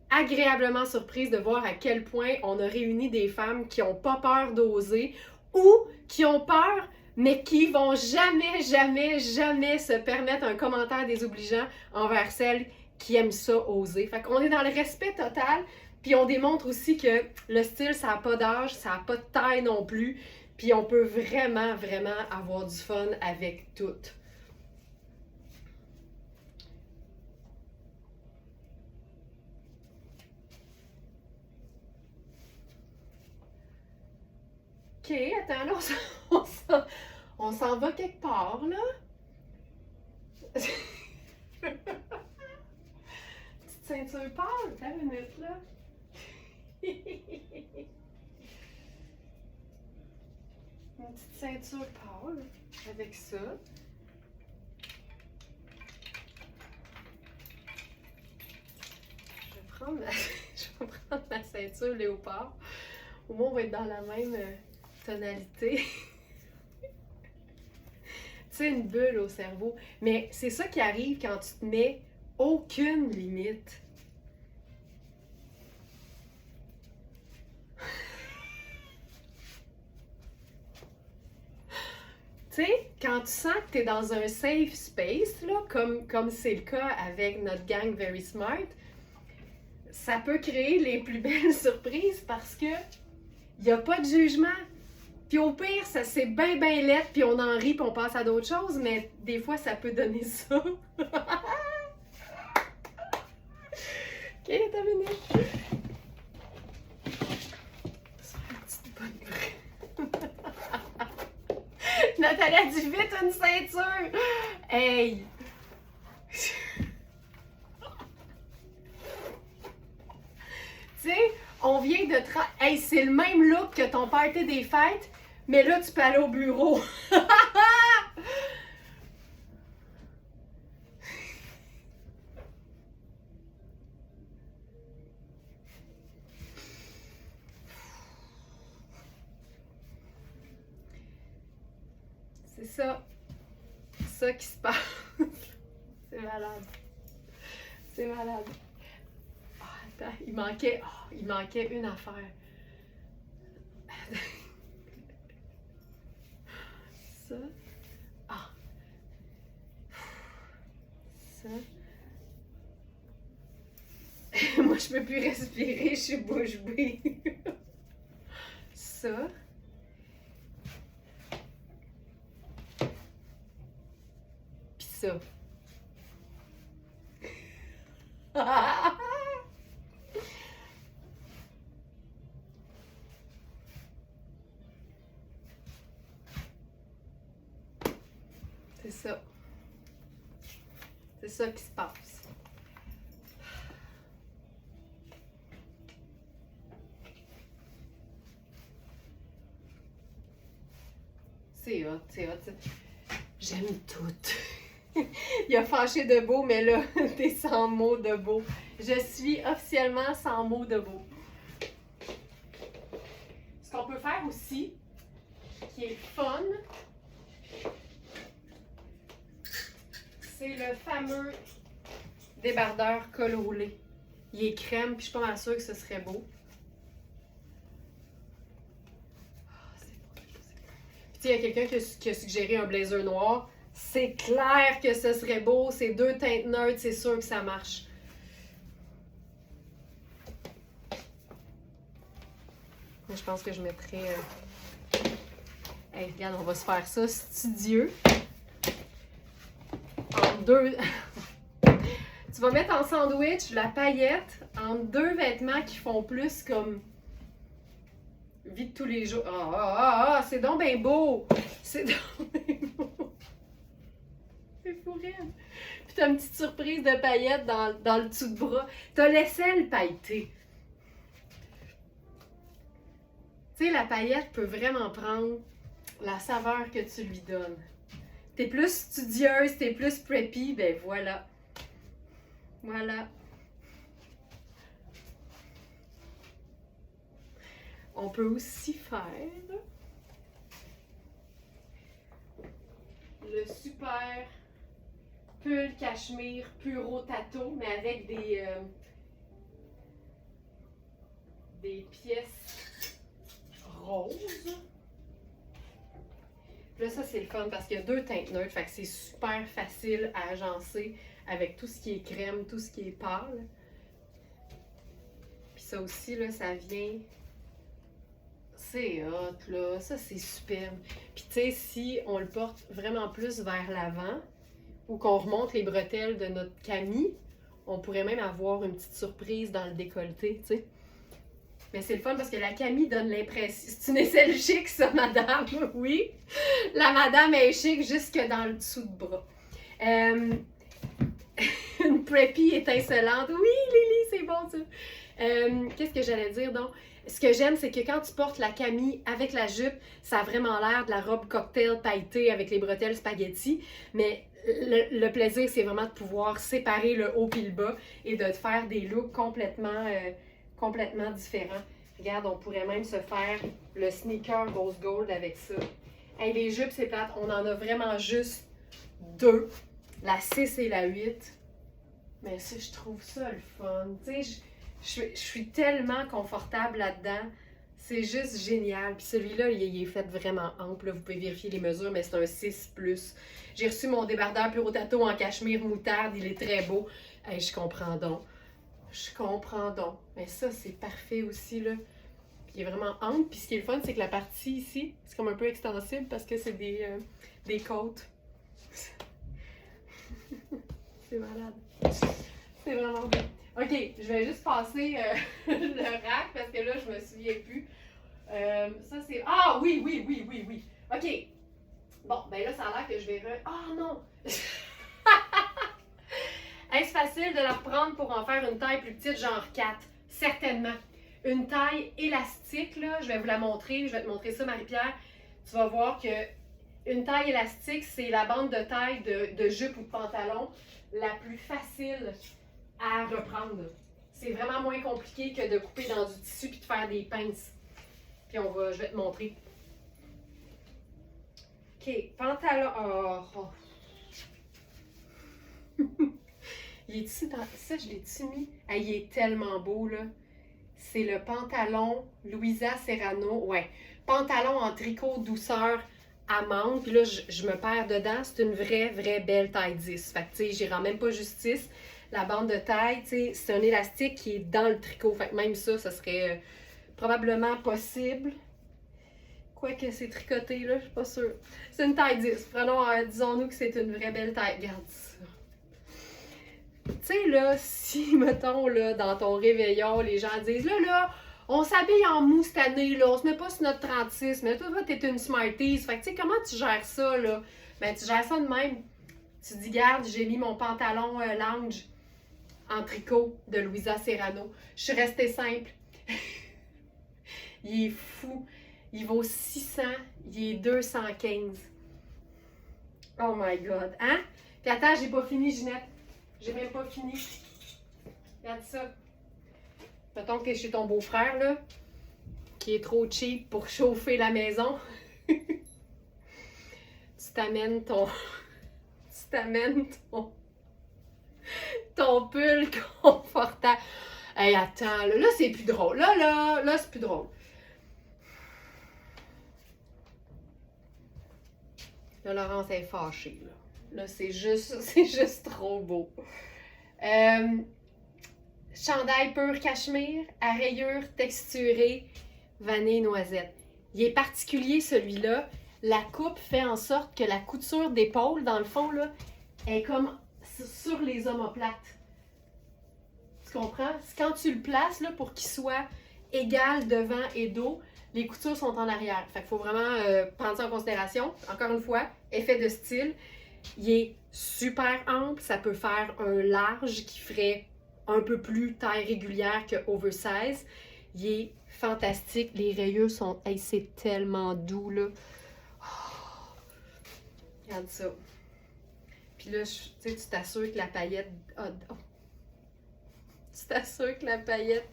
agréablement surprise de voir à quel point on a réuni des femmes qui n'ont pas peur d'oser ou qui ont peur, mais qui vont jamais, jamais, jamais se permettre un commentaire désobligeant envers celles qui aiment ça oser. Fait qu'on est dans le respect total, puis on démontre aussi que le style, ça n'a pas d'âge, ça n'a pas de taille non plus, puis on peut vraiment, vraiment avoir du fun avec tout. OK, attends, là, on s'en va quelque part, là. Petite ceinture pâle, t'as une minute, là. Une petite ceinture pâle avec ça. Je vais prendre ma ceinture léopard. Au moins, on va être dans la même tonalité. Tu sais, une bulle au cerveau. Mais c'est ça qui arrive quand tu te mets aucune limite. Tu sais, quand tu sens que tu es dans un safe space, là, comme c'est le cas avec notre gang Very Smart, ça peut créer les plus belles surprises parce que il n'y a pas de jugement. Puis au pire, ça c'est bien laid, puis on en rit, puis on passe à d'autres choses, mais des fois, ça peut donner ça. OK, t'as venu. Petite bonne Nathalie a dit vite une ceinture. Hey! Tu sais, on vient de... Hey, c'est le même look que ton party des fêtes, mais là, tu peux aller au bureau. ça qui se passe. C'est malade. C'est malade. Ah, attends, il manquait une affaire. Ça. Ah. Ça. Moi, je peux plus respirer, je suis bouche bée. Ça. Puis ça. C'est ça. C'est ça qui se passe. C'est hot, c'est hot. J'aime tout. Il a fâché de beau, mais là, t'es sans mots de beau. Je suis officiellement sans mots de beau. Ce qu'on peut faire aussi, qui est fun, c'est le fameux débardeur col roulé. Il est crème, puis je suis pas mal sûre que ce serait beau. Il y a quelqu'un qui a suggéré un blazer noir. C'est clair que ce serait beau. C'est 2 teintes neutres, c'est sûr que ça marche. Moi, je pense que je mettrais... Hey, regarde, on va se faire ça studieux. En 2... Tu vas mettre en sandwich la paillette entre 2 vêtements qui font plus comme... vie de tous les jours. C'est donc bien beau! C'est donc bien beau! C'est fou rire! Puis t'as une petite surprise de paillettes dans le dessous de bras. T'as l'aisselle pailletée. Tu sais, la paillette peut vraiment prendre la saveur que tu lui donnes. T'es plus studieuse, t'es plus preppy, ben voilà. Voilà. On peut aussi faire le super pull cachemire puro tato, mais avec des pièces roses. Puis là, ça, c'est le fun parce qu'il y a 2 teintes neutres, fait que c'est super facile à agencer avec tout ce qui est crème, tout ce qui est pâle. Puis ça aussi, là, ça vient... C'est hot, là. Ça, c'est superbe. Puis, tu sais, si on le porte vraiment plus vers l'avant ou qu'on remonte les bretelles de notre camis, on pourrait même avoir une petite surprise dans le décolleté, tu sais. Mais c'est le fun parce que la camis donne l'impression... C'est une aisselle chic, ça, madame? Oui. La madame est chic jusque dans le dessous de bras. Une preppy étincelante. Oui, Lily, c'est bon, ça. Qu'est-ce que j'allais dire, donc? Ce que j'aime, c'est que quand tu portes la camis avec la jupe, ça a vraiment l'air de la robe cocktail pailletée avec les bretelles spaghetti. Mais le plaisir, c'est vraiment de pouvoir séparer le haut et le bas et de te faire des looks complètement différents. Regarde, on pourrait même se faire le sneaker rose gold avec ça. Hey, les jupes, c'est plate. On en a vraiment juste 2. La 6 et la 8. Mais ça, je trouve ça le fun. Tu sais, je suis tellement confortable là-dedans. C'est juste génial. Puis celui-là, il est fait vraiment ample. Là. Vous pouvez vérifier les mesures, mais c'est un 6+. J'ai reçu mon débardeur Puro Tato en cachemire moutarde. Il est très beau. Hey, je comprends donc. Je comprends donc. Mais ça, c'est parfait aussi, là. Puis il est vraiment ample. Puis ce qui est le fun, c'est que la partie ici, c'est comme un peu extensible parce que c'est des côtes. C'est malade. C'est vraiment bien. OK, je vais juste passer le rack parce que là, je me souviens plus. Ça, c'est... Ah, oui. OK. Bon, ben là, ça a l'air que je vais... Ah, non! Est-ce facile de la reprendre pour en faire une taille plus petite, genre 4? Certainement. Une taille élastique, là, je vais vous la montrer. Je vais te montrer ça, Marie-Pierre. Tu vas voir que une taille élastique, c'est la bande de taille de jupe ou de pantalon la plus facile à reprendre. C'est vraiment moins compliqué que de couper dans du tissu puis de faire des pinces. Puis je vais te montrer. OK, pantalon. Oh. Il est-tu dans... Ça, je l'ai-tu mis? Ah, il est tellement beau, là. C'est le pantalon Louisa Serrano. Ouais. Pantalon en tricot douceur amande. Puis là, je me perds dedans. C'est une vraie belle taille 10. Fait que, tu sais, j'y rends même pas justice. La bande de taille, tu sais, c'est un élastique qui est dans le tricot. Fait que même ça serait probablement possible. Quoique c'est tricoté, là, je suis pas sûre. C'est une taille 10. Prenons, disons-nous que c'est une vraie belle taille. Regarde ça. Tu sais, là, si, mettons, là, dans ton réveillon, les gens disent, là, on s'habille en mou cette année, là, on se met pas sur notre 36, mais toi, t'es une Smarties. Fait que, tu sais, comment tu gères ça, là? Ben, tu gères ça de même. Tu dis, garde, j'ai mis mon pantalon lounge en tricot de Louisa Serrano. Je suis restée simple. Il est fou. Il vaut 600. Il est 215. Oh my God. Hein? Puis attends, j'ai pas fini, Ginette. J'ai même pas fini. Regarde ça. Mettons que t'es chez ton beau-frère, là, qui est trop cheap pour chauffer la maison. Tu t'amènes ton... Tu t'amènes ton pull confortable. Hey, attends, là c'est plus drôle. Là, c'est plus drôle. Là, Laurence est fâchée, là. Là, c'est juste trop beau. Chandail pur cachemire à rayures texturées vanille noisette. Il est particulier, celui-là. La coupe fait en sorte que la couture d'épaule, dans le fond, là, est comme sur les omoplates. Tu comprends? Quand tu le places, là, pour qu'il soit égal devant et dos, les coutures sont en arrière. Fait qu'il faut vraiment prendre ça en considération. Encore une fois, effet de style. Il est super ample. Ça peut faire un large qui ferait un peu plus taille régulière que oversize. Il est fantastique. Les rayures sont... Hey, c'est tellement doux, là. Oh, regarde ça. Puis là, tu t'assures que la paillette... Oh. Tu t'assures que la paillette...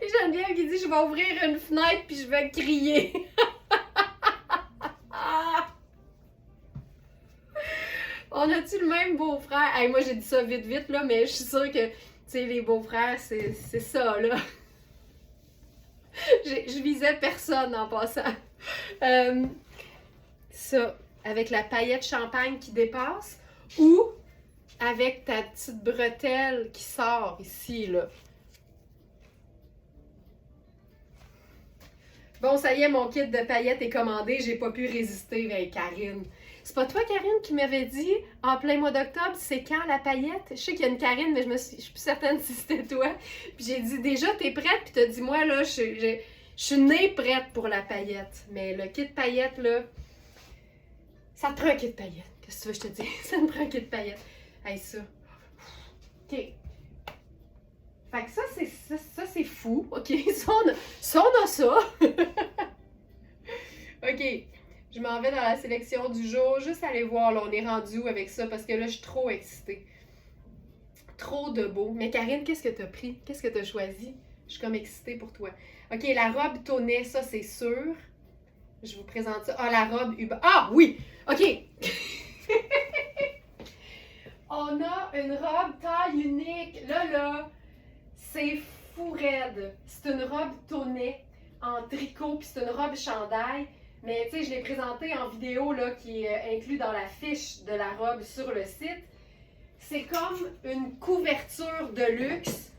Geneviève qui dit « Je vais ouvrir une fenêtre puis je vais crier. » On a-tu le même beau-frère? Hey, moi, j'ai dit ça vite, là, mais je suis sûre que, tu sais, les beaux-frères, c'est ça, là. Je visais personne en passant. Ça, avec la paillette champagne qui dépasse ou avec ta petite bretelle qui sort ici, là. Bon, ça y est, mon kit de paillettes est commandé. J'ai pas pu résister avec Karine. C'est pas toi, Karine, qui m'avait dit en plein mois d'octobre, c'est quand la paillette? Je sais qu'il y a une Karine, mais je suis plus certaine si c'était toi. Puis j'ai dit, déjà, t'es prête? Puis t'as dit, moi, là, je suis née prête pour la paillette. Mais le kit paillettes, là, ça te prend un kit paillettes. Qu'est-ce que tu veux que je te dise? Ça me prend un kit paillettes. Hey, ça. OK. Fait que ça, c'est fou. OK, ça, on a ça. OK. Je m'en vais dans la sélection du jour. Juste aller voir, là, on est rendu où avec ça? Parce que là, je suis trop excitée. Trop de beau. Mais Karine, qu'est-ce que t'as pris? Qu'est-ce que t'as choisi? Je suis comme excitée pour toi. OK, la robe Tonnet, ça, c'est sûr. Je vous présente ça. Ah, la robe Uber. Ah, oui! OK. On a une robe taille unique. Là, c'est fou raide. C'est une robe Tonnet en tricot, puis c'est une robe chandail. Mais tu sais, je l'ai présentée en vidéo là, qui est inclus dans la fiche de la robe sur le site. C'est comme une couverture de luxe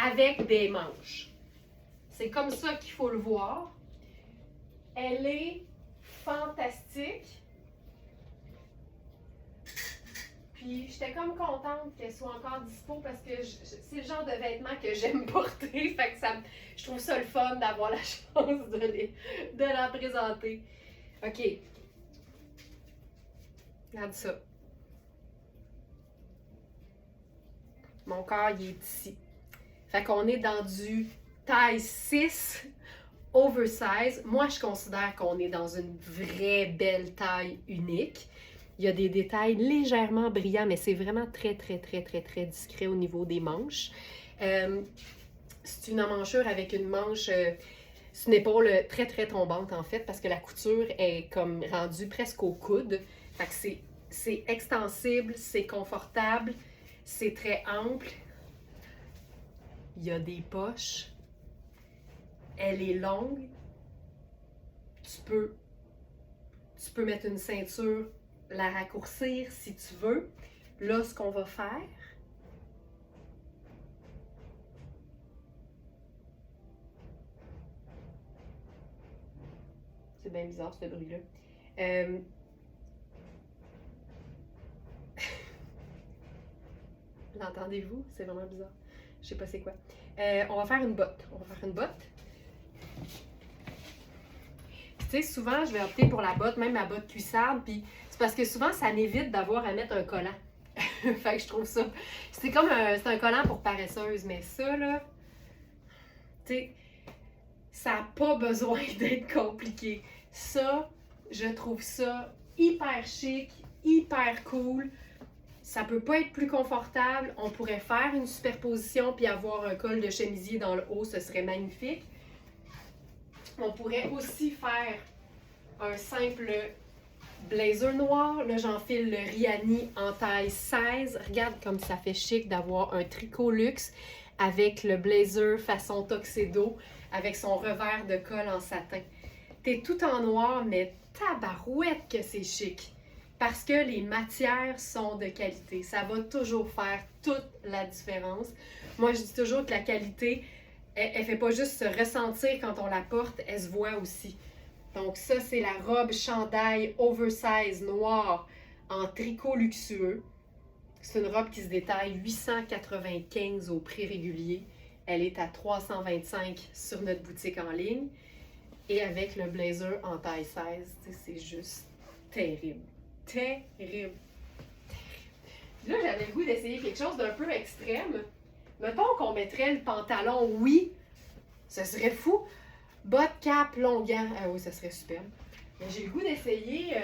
avec des manches. C'est comme ça qu'il faut le voir. Elle est fantastique. Puis j'étais comme contente qu'elle soit encore dispo parce que c'est le genre de vêtements que j'aime porter. Fait que je trouve ça le fun d'avoir la chance de la présenter. OK. Regarde ça. Mon corps, il est ici. Fait qu'on est dans du taille 6 oversize. Moi, je considère qu'on est dans une vraie belle taille unique. Il y a des détails légèrement brillants, mais c'est vraiment très discret au niveau des manches. C'est une emmanchure avec une manche C'est une épaule très très tombante en fait parce que la couture est comme rendue presque au coude. Fait que c'est extensible, c'est confortable, c'est très ample. Il y a des poches. Elle est longue. Tu peux mettre une ceinture, la raccourcir si tu veux. Là, ce qu'on va faire, c'est bien bizarre ce bruit-là. L'entendez-vous? C'est vraiment bizarre. Je sais pas c'est quoi. On va faire une botte. Tu sais, souvent, je vais opter pour la botte, même la botte cuissarde, puis c'est parce que souvent, ça m'évite d'avoir à mettre un collant. Fait que je trouve ça... C'est comme c'est un collant pour paresseuse, mais ça, là, tu sais, ça n'a pas besoin d'être compliqué. Ça, je trouve ça hyper chic, hyper cool. Ça peut pas être plus confortable. On pourrait faire une superposition puis avoir un col de chemisier dans le haut, ce serait magnifique. On pourrait aussi faire un simple blazer noir. Là, j'enfile le Riani en taille 16. Regarde comme ça fait chic d'avoir un tricot luxe avec le blazer façon tuxedo, avec son revers de col en satin. T'es tout en noir, mais tabarouette que c'est chic. Parce que les matières sont de qualité. Ça va toujours faire toute la différence. Moi, je dis toujours que la qualité, elle fait pas juste se ressentir quand on la porte, elle se voit aussi. Donc ça, c'est la robe chandail oversize noire en tricot luxueux. C'est une robe qui se détaille 895 au prix régulier. Elle est à 325 sur notre boutique en ligne. Et avec le blazer en taille 16, c'est juste terrible. Terrible. Là, j'avais le goût d'essayer quelque chose d'un peu extrême. Mettons qu'on mettrait le pantalon, oui, ce serait fou. Bottes, cap, longuant, ah oui, ça serait superbe. Mais j'ai le goût d'essayer,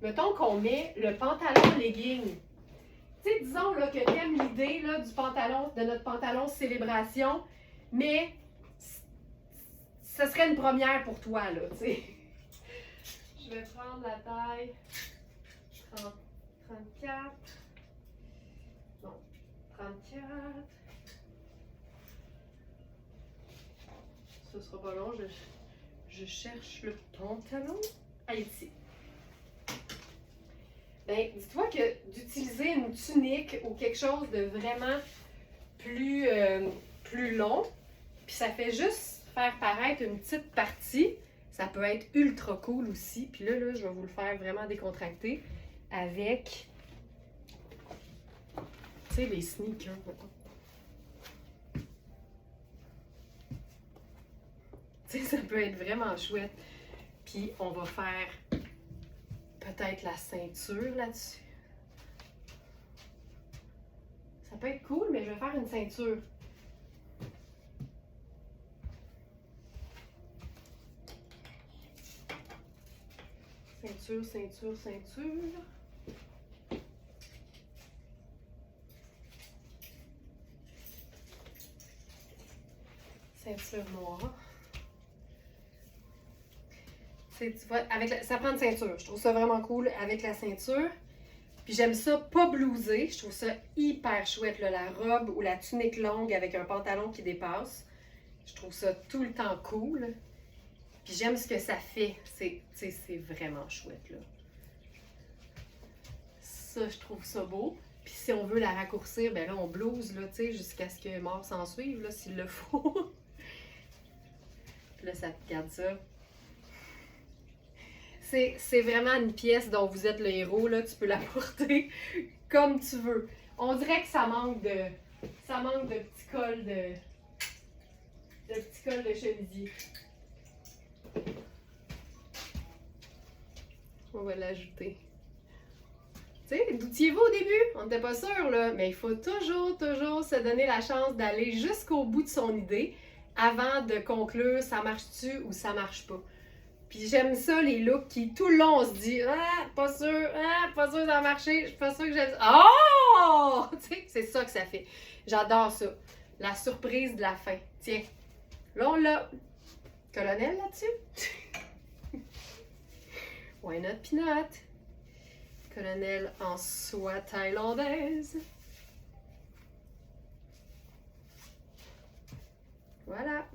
mettons qu'on met le pantalon legging. Tu sais, disons là, que t'aimes l'idée là, du pantalon, de notre pantalon célébration, mais ce serait une première pour toi, là, tu sais. Je vais prendre la taille 34. Non, 34. Ce sera pas long, je cherche le pantalon. Ah, ici. Ben, dis-toi que d'utiliser une tunique ou quelque chose de vraiment plus long, puis ça fait juste faire paraître une petite partie. Ça peut être ultra cool aussi. Puis là, je vais vous le faire vraiment décontracté avec, tu sais, les sneakers. Tu sais, ça peut être vraiment chouette. Puis on va faire peut-être la ceinture là-dessus. Ça peut être cool, mais je vais faire une ceinture. Ceinture, ceinture, ceinture. Ceinture noire. Tu vois, ça prend une ceinture. Je trouve ça vraiment cool avec la ceinture. Puis j'aime ça pas blousé. Je trouve ça hyper chouette, là, la robe ou la tunique longue avec un pantalon qui dépasse. Je trouve ça tout le temps cool. Puis j'aime ce que ça fait. C'est vraiment chouette, là. Ça, je trouve ça beau. Puis si on veut la raccourcir, ben là, on blouse, là, tu sais, jusqu'à ce que mort s'en suive, là, s'il le faut. Puis là, ça te garde ça. C'est vraiment une pièce dont vous êtes le héros, là. Tu peux la porter comme tu veux. On dirait que ça manque de petits cols de petits cols de chemisier. On va l'ajouter. Tu sais, doutiez-vous au début? On n'était pas sûr, là. Mais il faut toujours se donner la chance d'aller jusqu'au bout de son idée avant de conclure ça marche-tu ou ça marche pas. Puis j'aime ça, les looks qui, tout le long, on se dit « Ah, pas sûr ça va marcher, je suis pas sûre que j'aime ça. » Oh! Tu sais, c'est ça que ça fait. J'adore ça. La surprise de la fin. Tiens, là, on l'a. colonel là-dessus. Why not peanut? Colonel en soie thaïlandaise. Voilà.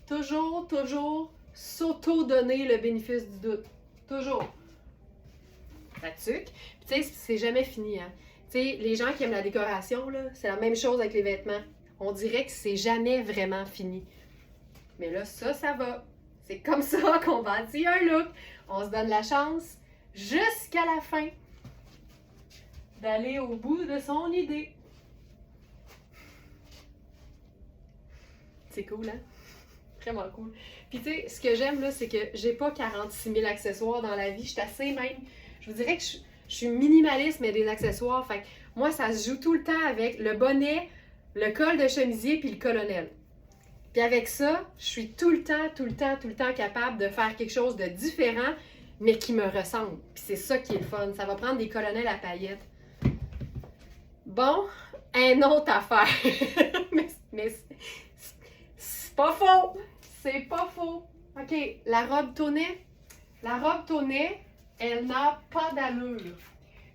Toujours s'auto-donner le bénéfice du doute. Toujours. Pratique. Puis tu sais, c'est jamais fini, hein. Tu sais, les gens qui aiment la décoration, là, c'est la même chose avec les vêtements. On dirait que c'est jamais vraiment fini. Mais là, ça va. C'est comme ça qu'on bâtit un look. On se donne la chance, jusqu'à la fin, d'aller au bout de son idée. C'est cool, hein? Vraiment cool. Puis tu sais, ce que j'aime, là, c'est que j'ai pas 46 000 accessoires dans la vie. Je suis assez même... Je vous dirais que je suis minimaliste, mais des accessoires. Fait que moi, ça se joue tout le temps avec le bonnet, le col de chemisier puis le colonel. Puis avec ça, je suis tout le temps capable de faire quelque chose de différent, mais qui me ressemble. Puis c'est ça qui est le fun. Ça va prendre des colonels à paillettes. Bon, une autre affaire. mais c'est pas faux. C'est pas faux. OK, la robe tonnet. La robe tonnet, elle n'a pas d'allure.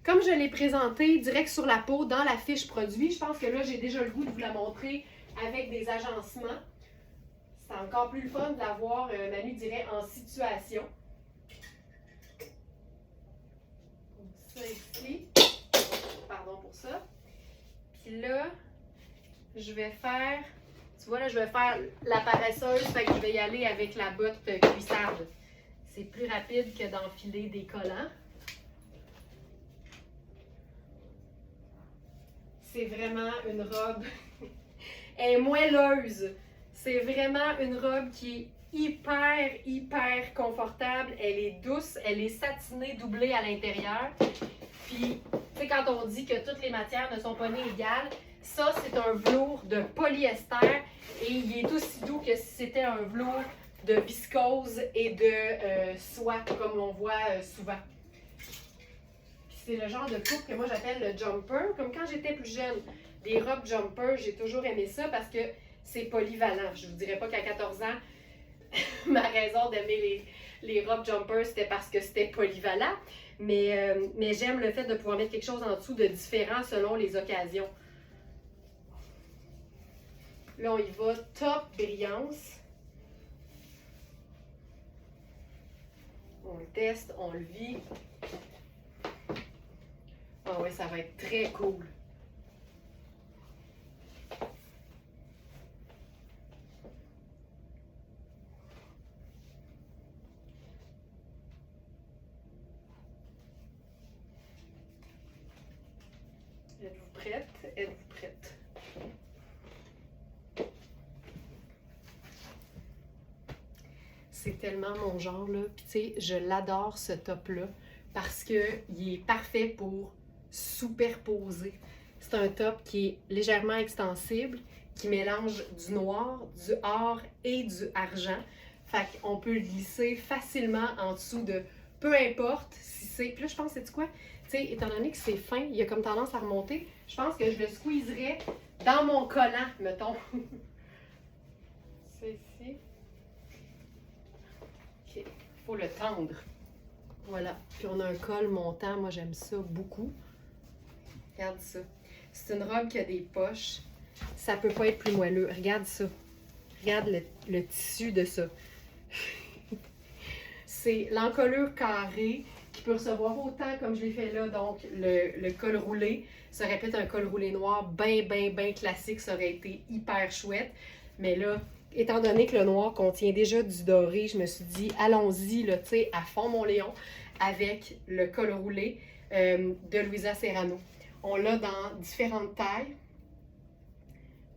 Comme je l'ai présentée direct sur la peau dans la fiche produit, je pense que là, j'ai déjà le goût de vous la montrer avec des agencements. C'est encore plus le fun de la voir, Manu dirait, en situation. Ça ici. Pardon pour ça. Puis là, je vais faire... Tu vois, là, je vais faire la paresseuse, fait que je vais y aller avec la botte cuissarde. C'est plus rapide que d'enfiler des collants. C'est vraiment une robe... Elle est moelleuse. C'est vraiment une robe qui est hyper confortable. Elle est douce, elle est satinée, doublée à l'intérieur. Puis, tu sais, quand on dit que toutes les matières ne sont pas nées égales, ça, c'est un velours de polyester et il est aussi doux que si c'était un velours de viscose et de soie, comme on voit souvent. Puis c'est le genre de coupe que moi j'appelle le jumper, comme quand j'étais plus jeune. Des robes jumper, j'ai toujours aimé ça parce que c'est polyvalent. Je vous dirais pas qu'à 14 ans, ma raison d'aimer les robes jumper, c'était parce que c'était polyvalent. Mais j'aime le fait de pouvoir mettre quelque chose en dessous de différent selon les occasions. Là, on y va. Top brillance. On le teste, on le vit. Ah oui, ça va être très cool. Êtes-vous prête? Êtes-vous prête? C'est tellement mon genre, là. Puis tu sais, je l'adore, ce top-là, parce qu'il est parfait pour superposer. C'est un top qui est légèrement extensible, qui mélange du noir, du or et du argent. Fait qu'on peut le glisser facilement en dessous de peu importe si c'est... Puis là, je pense, c'est quoi? Tu sais, étant donné que c'est fin, il a comme tendance à remonter, je pense que je le squeezerais dans mon collant, mettons. C'est ici. OK, il faut le tendre. Voilà. Puis on a un col montant, moi j'aime ça beaucoup. Regarde ça. C'est une robe qui a des poches. Ça peut pas être plus moelleux. Regarde ça. Regarde le tissu de ça. C'est l'encolure carrée qui peut recevoir autant comme je l'ai fait là, donc le col roulé. Ça aurait pu être un col roulé noir bien classique, ça aurait été hyper chouette. Mais là, étant donné que le noir contient déjà du doré, je me suis dit, allons-y, là, tu sais, à fond mon Léon, avec le col roulé de Louisa Serrano. On l'a dans différentes tailles.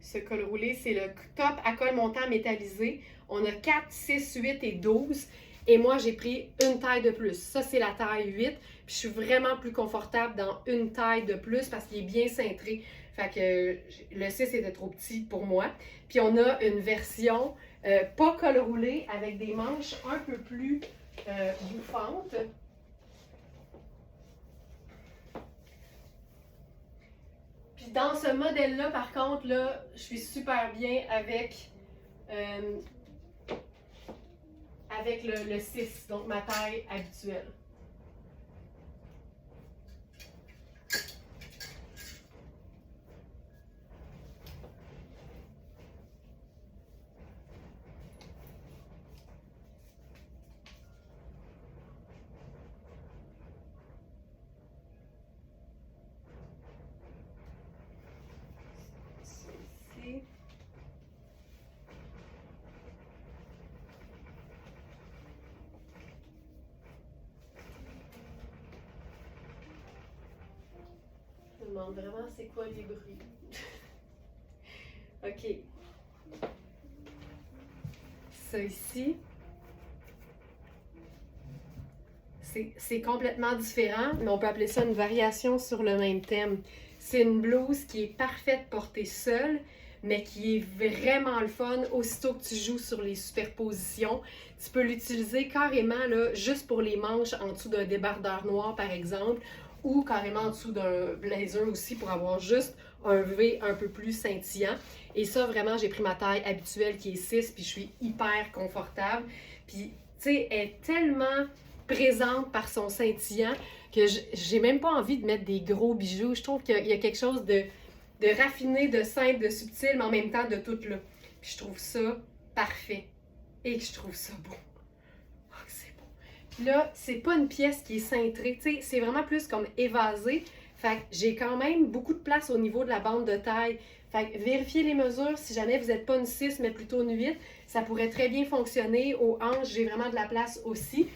Ce col roulé, c'est le top à col montant métallisé. On a 4, 6, 8 et 12. Et moi, j'ai pris une taille de plus. Ça, c'est la taille 8. Puis je suis vraiment plus confortable dans une taille de plus parce qu'il est bien cintré. Fait que le 6 était trop petit pour moi. Puis on a une version pas col roulé avec des manches un peu plus bouffantes. Puis dans ce modèle-là, par contre, là, je suis super bien avec avec le 6, donc ma taille habituelle. Ici. Je me demande vraiment c'est quoi les bruits. OK. Ça ici, c'est complètement différent, mais on peut appeler ça une variation sur le même thème. C'est une blouse qui est parfaite portée seule, mais qui est vraiment le fun aussitôt que tu joues sur les superpositions. Tu peux l'utiliser carrément là, juste pour les manches en dessous d'un débardeur noir, par exemple, ou carrément en dessous d'un blazer aussi pour avoir juste un V un peu plus scintillant. Et ça, vraiment, j'ai pris ma taille habituelle qui est 6, puis je suis hyper confortable. Puis, tu sais, elle est tellement présente par son scintillant que j'ai même pas envie de mettre des gros bijoux. Je trouve qu'il y a quelque chose de raffiné, de simple, de subtil, mais en même temps de tout là. Puis je trouve ça parfait. Et que je trouve ça beau. Oh, c'est beau. Puis là, c'est pas une pièce qui est cintrée, tu sais, c'est vraiment plus comme évasé. Fait que j'ai quand même beaucoup de place au niveau de la bande de taille. Fait que vérifiez les mesures si jamais vous n'êtes pas une 6 mais plutôt une 8. Ça pourrait très bien fonctionner. Aux hanches, j'ai vraiment de la place aussi.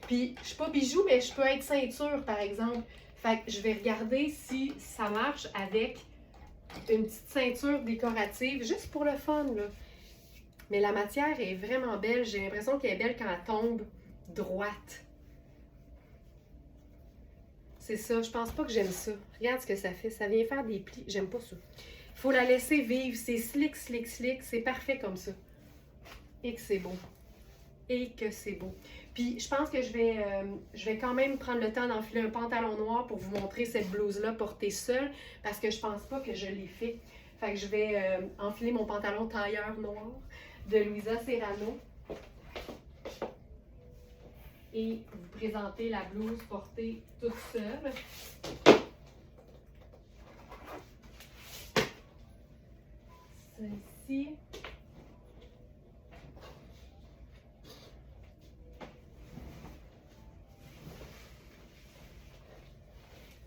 Puis je suis pas bijou, mais je peux être ceinture par exemple. Fait que je vais regarder si ça marche avec une petite ceinture décorative, juste pour le fun là. Mais la matière est vraiment belle. J'ai l'impression qu'elle est belle quand elle tombe droite. C'est ça, je pense pas que j'aime ça. Regarde ce que ça fait, ça vient faire des plis. J'aime pas ça. Il faut la laisser vivre, c'est slick, slick, slick. C'est parfait comme ça. Et que c'est beau. Et que c'est beau. Puis je pense que je vais quand même prendre le temps d'enfiler un pantalon noir pour vous montrer cette blouse-là portée seule, parce que je pense pas que je l'ai fait. Fait que je vais enfiler mon pantalon tailleur noir de Louisa Serrano et vous présenter la blouse portée toute seule. Celle-ci.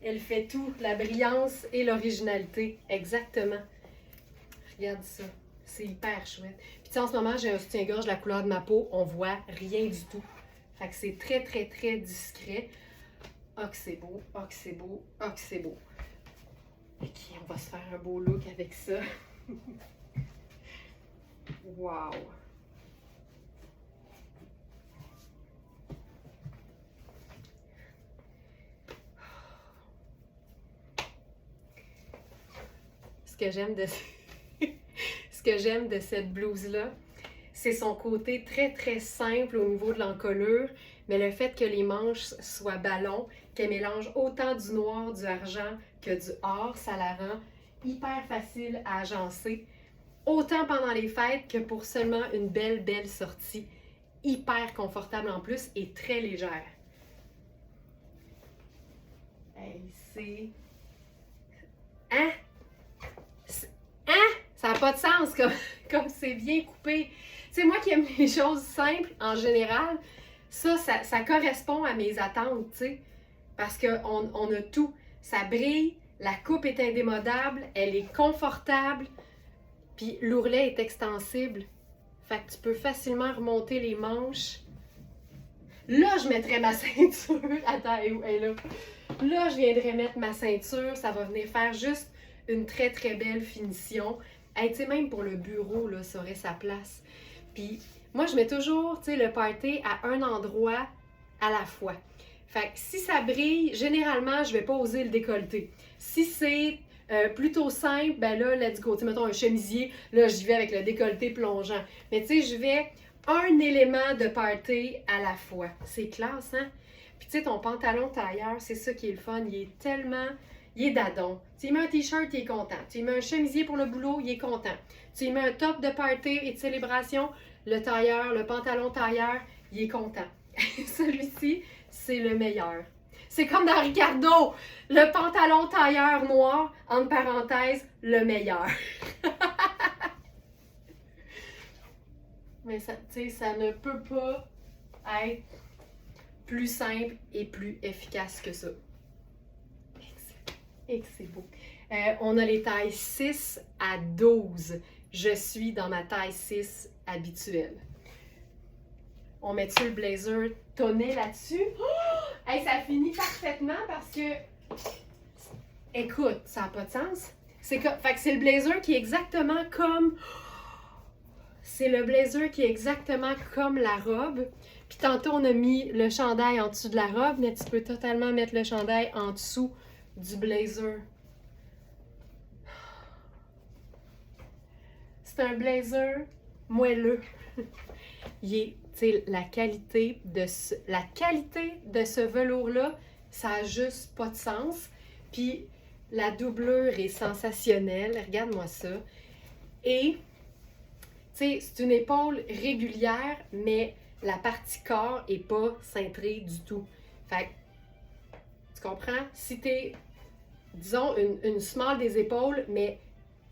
Elle fait tout, la brillance et l'originalité. Exactement. Regarde ça. C'est hyper chouette. Puis tu sais, en ce moment, j'ai un soutien-gorge de la couleur de ma peau. On voit rien du tout. Fait que c'est très, très, très discret. Oh, que c'est beau. Oh, que c'est beau. Oh, que c'est beau. Ok, on va se faire un beau look avec ça. Wow! Ce que j'aime de ce que j'aime de cette blouse-là, c'est son côté très très simple au niveau de l'encolure, mais le fait que les manches soient ballons, qu'elle mélange autant du noir, du argent que du or, ça la rend hyper facile à agencer, autant pendant les fêtes que pour seulement une belle, belle sortie. Hyper confortable en plus et très légère. Hey, c'est... Hein? Hein? Ça n'a pas de sens comme c'est bien coupé. Tu sais, moi qui aime les choses simples en général, ça correspond à mes attentes, tu sais. Parce qu'on a tout. Ça brille, la coupe est indémodable, elle est confortable, puis l'ourlet est extensible. Fait que tu peux facilement remonter les manches. Là, je mettrais ma ceinture. Attends, où elle est là? Là, je viendrais mettre ma ceinture. Ça va venir faire juste une très, très belle finition. Hey, tu sais, même pour le bureau, là, ça aurait sa place. Puis, moi, je mets toujours, tu sais, le party à un endroit à la fois. Fait que si ça brille, généralement, je vais pas oser le décolleter. Si c'est plutôt simple, ben là, let's go. Tu sais, mettons un chemisier, là, j'y vais avec le décolleté plongeant. Mais tu sais, je vais un élément de party à la fois. C'est classe, hein? Puis tu sais, ton pantalon tailleur, c'est ça qui est le fun. Il est tellement... Il est dadon. Tu lui mets un t-shirt, il est content. Tu lui mets un chemisier pour le boulot, il est content. Tu lui mets un top de party et de célébration, le tailleur, le pantalon tailleur, il est content. Celui-ci, c'est le meilleur. C'est comme dans Ricardo, le pantalon tailleur noir, entre parenthèses, le meilleur. Mais ça, tu sais, ça ne peut pas être plus simple et plus efficace que ça. Et que c'est beau. On a les tailles 6 à 12. Je suis dans ma taille 6 habituelle. On met-tu le blazer tonnet là-dessus? Oh! Hey, ça finit parfaitement parce que... Écoute, ça n'a pas de sens. Fait que c'est le blazer qui est exactement comme... C'est le blazer qui est exactement comme la robe. Puis tantôt, on a mis le chandail en dessous de la robe, mais tu peux totalement mettre le chandail en dessous du blazer. C'est un blazer moelleux. Il est, tu sais, la qualité de ce velours-là, ça n'a juste pas de sens. Puis la doublure est sensationnelle. Regarde-moi ça. Et, tu sais, c'est une épaule régulière, mais la partie corps n'est pas cintrée du tout. Fait que, tu comprends? Si t'es, disons, une small des épaules, mais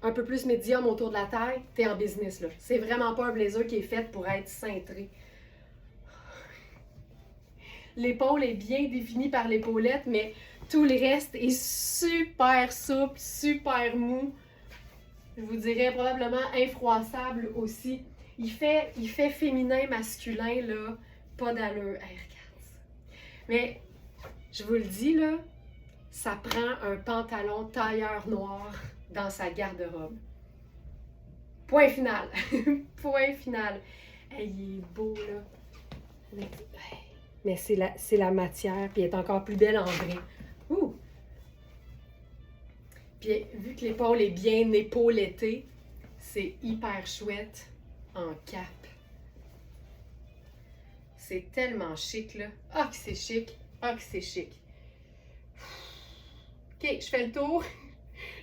un peu plus médium autour de la taille, t'es en business, là. C'est vraiment pas un blazer qui est fait pour être cintré. L'épaule est bien définie par l'épaulette, mais tout le reste est super souple, super mou. Je vous dirais probablement infroissable aussi. Il fait féminin, masculin, là, pas d'allure. Hey, regarde ça. Mais, je vous le dis, là, ça prend un pantalon tailleur noir dans sa garde-robe. Point final. Point final. Hey, il est beau, là. Mais c'est la matière, puis elle est encore plus belle en vrai. Ouh! Puis vu que l'épaule est bien épaulettée, c'est hyper chouette en cap. C'est tellement chic, là. Ah, que c'est chic! Ah, que c'est chic! OK, je fais le tour.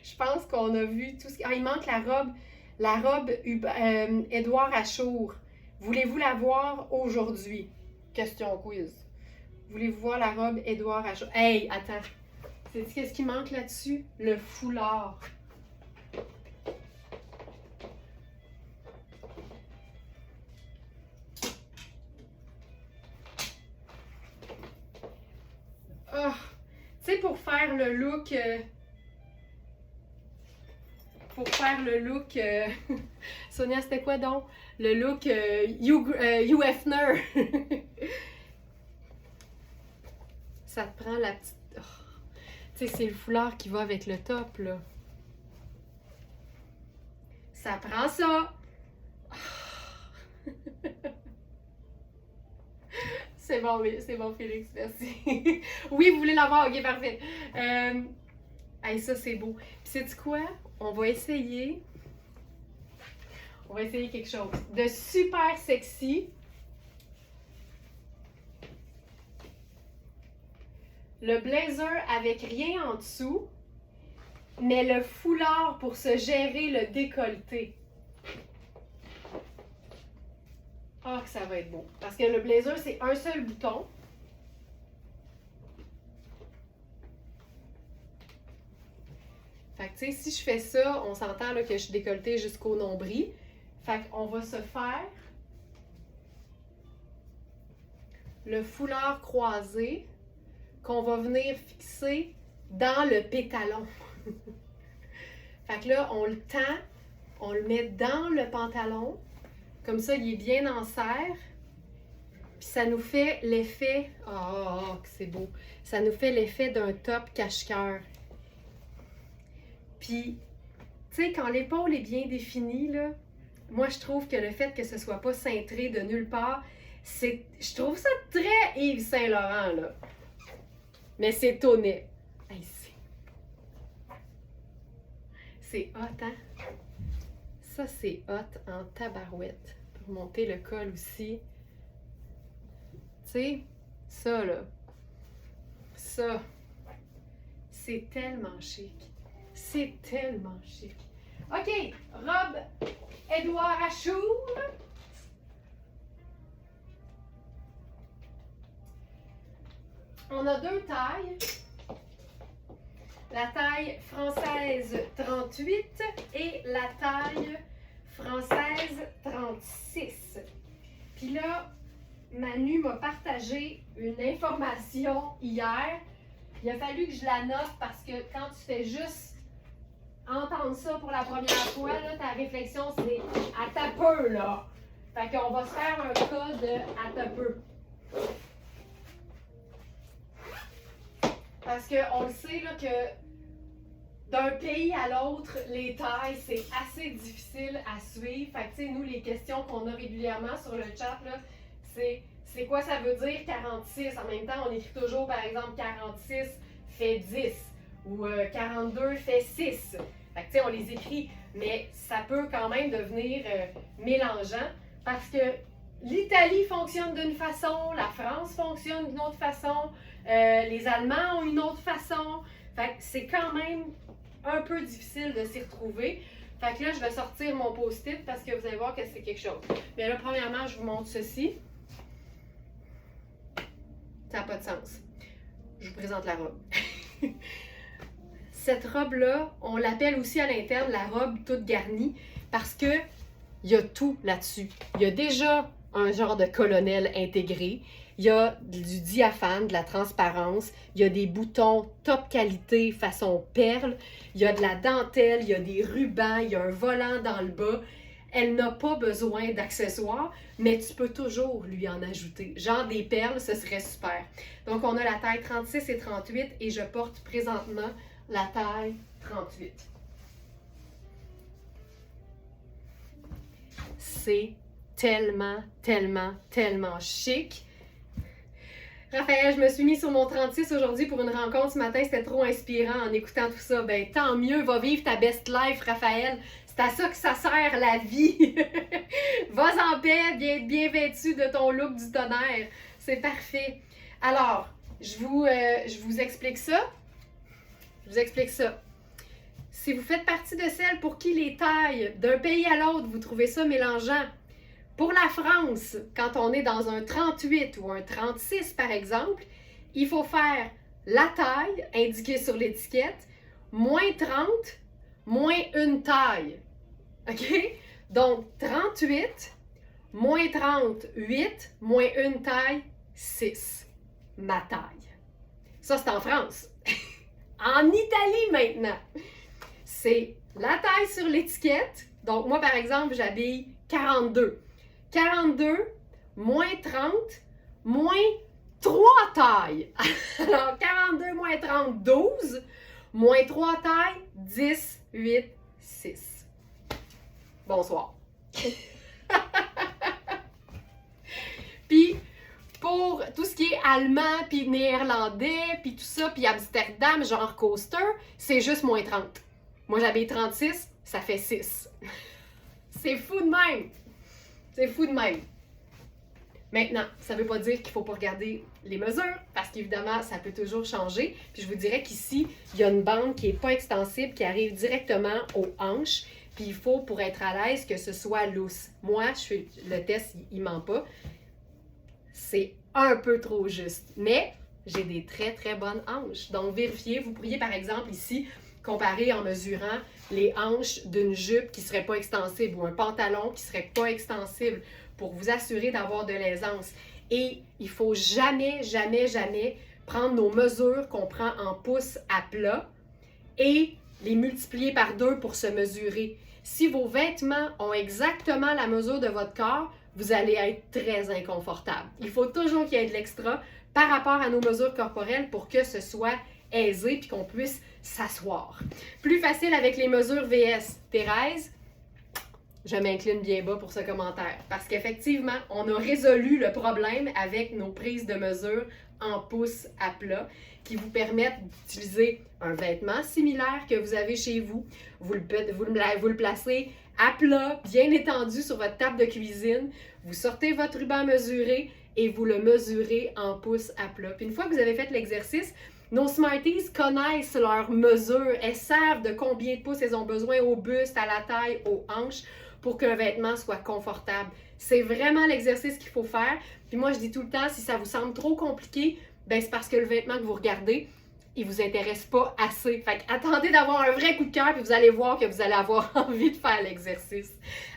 Je pense qu'on a vu tout ce qui... Ah, il manque la robe Édouard Achour. Voulez-vous la voir aujourd'hui? Question quiz. Voulez-vous voir la robe Édouard Achour? Hey, attends. Sais-tu qu'est-ce qui manque là-dessus? Le foulard. Oh, tu sais, pour faire le look... Sonia, c'était quoi donc? Le look Hugh Hefner. Ça te prend la petite... Oh. Tu sais, c'est le foulard qui va avec le top, là. Ça prend ça. C'est bon, oui, c'est bon, Félix, merci. Oui, vous voulez l'avoir? Ok, parfait. Hey, ça, c'est beau. Puis, sais-tu quoi? On va essayer quelque chose de super sexy. Le blazer avec rien en dessous, mais le foulard pour se gérer le décolleté. Ah, que ça va être beau. Parce que le blazer, c'est un seul bouton. Fait que, tu sais, si je fais ça, on s'entend là, que je suis décolletée jusqu'au nombril. Fait qu'on va se faire le foulard croisé qu'on va venir fixer dans le pétalon. Fait que là, on le tend, on le met dans le pantalon. Comme ça, il est bien en serre. Puis ça nous fait l'effet... Oh, que c'est beau! Ça nous fait l'effet d'un top cache-cœur. Puis, tu sais, quand l'épaule est bien définie, là, moi, je trouve que le fait que ce soit pas cintré de nulle part, je trouve ça très Yves Saint-Laurent, là. Mais c'est tonnet. Hey, c'est hot, hein? Ça, c'est hot en tabarouette. Pour monter le col aussi. Tu sais, ça, là. Ça. C'est tellement chic. C'est tellement chic. OK, robe Édouard Achour. On a deux tailles. La taille française 38 et la taille française 36. Puis là, Manu m'a partagé une information hier. Il a fallu que je la note parce que quand tu fais juste entendre ça pour la première fois, là, ta réflexion c'est à ta peu, là. Fait qu'on va se faire un cas de à ta peu. Parce qu'on le sait là, que d'un pays à l'autre, les tailles, c'est assez difficile à suivre. Fait que, tu sais, nous, les questions qu'on a régulièrement sur le chat, là, c'est quoi ça veut dire 46? En même temps, on écrit toujours, par exemple, 46 fait 10 ou 42 fait 6. Fait que, tu sais, on les écrit, mais ça peut quand même devenir mélangeant parce que l'Italie fonctionne d'une façon, la France fonctionne d'une autre façon, les Allemands ont une autre façon. Fait que c'est quand même un peu difficile de s'y retrouver. Fait que là, je vais sortir mon post-it parce que vous allez voir que c'est quelque chose. Mais là, premièrement, je vous montre ceci. Ça n'a pas de sens. Je vous présente la robe. Cette robe-là, on l'appelle aussi à l'interne la robe toute garnie parce que il y a tout là-dessus. Il y a déjà un genre de colonel intégré. Il y a du diaphane, de la transparence. Il y a des boutons top qualité façon perle. Il y a de la dentelle, il y a des rubans, il y a un volant dans le bas. Elle n'a pas besoin d'accessoires, mais tu peux toujours lui en ajouter. Genre des perles, ce serait super. Donc, on a la taille 36 et 38 et je porte présentement la taille 38. C'est tellement, tellement, tellement chic. Raphaël, je me suis mis sur mon 36 aujourd'hui pour une rencontre ce matin. C'était trop inspirant en écoutant tout ça. Ben, tant mieux, va vivre ta best life, Raphaël. C'est à ça que ça sert la vie. Vas en paix, bien vêtu de ton look du tonnerre. C'est parfait. Alors, je vous explique ça. Je vous explique ça. Si vous faites partie de celles pour qui les tailles d'un pays à l'autre, vous trouvez ça mélangeant, pour la France, quand on est dans un 38 ou un 36 par exemple, il faut faire la taille indiquée sur l'étiquette, moins 30, moins une taille. OK? Donc 38, moins 38, moins une taille, 6. Ma taille. Ça, c'est en France. En Italie maintenant, c'est la taille sur l'étiquette. Donc moi, par exemple, j'habille 42. 42, moins 30, moins 3 tailles. Alors, 42 moins 30, 12, moins 3 tailles, 10, 8, 6. Bonsoir. Puis, pour tout ce qui est allemand, puis néerlandais, puis tout ça, puis Amsterdam, genre coaster, c'est juste moins 30. Moi, j'habille 36, ça fait 6. C'est fou de même. C'est fou de même. Maintenant, ça ne veut pas dire qu'il ne faut pas regarder les mesures, parce qu'évidemment, ça peut toujours changer. Puis je vous dirais qu'ici, il y a une bande qui n'est pas extensible, qui arrive directement aux hanches. Puis il faut, pour être à l'aise, que ce soit lousse. Moi, le test, il ne ment pas. C'est un peu trop juste. Mais j'ai des très, très bonnes hanches. Donc, vérifiez. Vous pourriez, par exemple, ici, comparer en mesurant les hanches d'une jupe qui ne serait pas extensible ou un pantalon qui ne serait pas extensible pour vous assurer d'avoir de l'aisance. Et il ne faut jamais, jamais, jamais prendre nos mesures qu'on prend en pouces à plat et les multiplier par 2 pour se mesurer. Si vos vêtements ont exactement la mesure de votre corps, vous allez être très inconfortable. Il faut toujours qu'il y ait de l'extra par rapport à nos mesures corporelles pour que ce soit aisé puis qu'on puisse s'asseoir. Plus facile avec les mesures VS. Thérèse, je m'incline bien bas pour ce commentaire parce qu'effectivement, on a résolu le problème avec nos prises de mesure en pouces à plat qui vous permettent d'utiliser un vêtement similaire que vous avez chez vous. Vous le placez à plat, bien étendu sur votre table de cuisine. Vous sortez votre ruban mesuré et vous le mesurez en pouces à plat. Puis une fois que vous avez fait l'exercice, nos Smarties connaissent leurs mesures. Elles savent de combien de pouces elles ont besoin au buste, à la taille, aux hanches pour qu'un vêtement soit confortable. C'est vraiment l'exercice qu'il faut faire. Puis moi, je dis tout le temps, si ça vous semble trop compliqué, ben c'est parce que le vêtement que vous regardez, il vous intéresse pas assez. Fait attendez d'avoir un vrai coup de cœur, puis vous allez voir que vous allez avoir envie de faire l'exercice.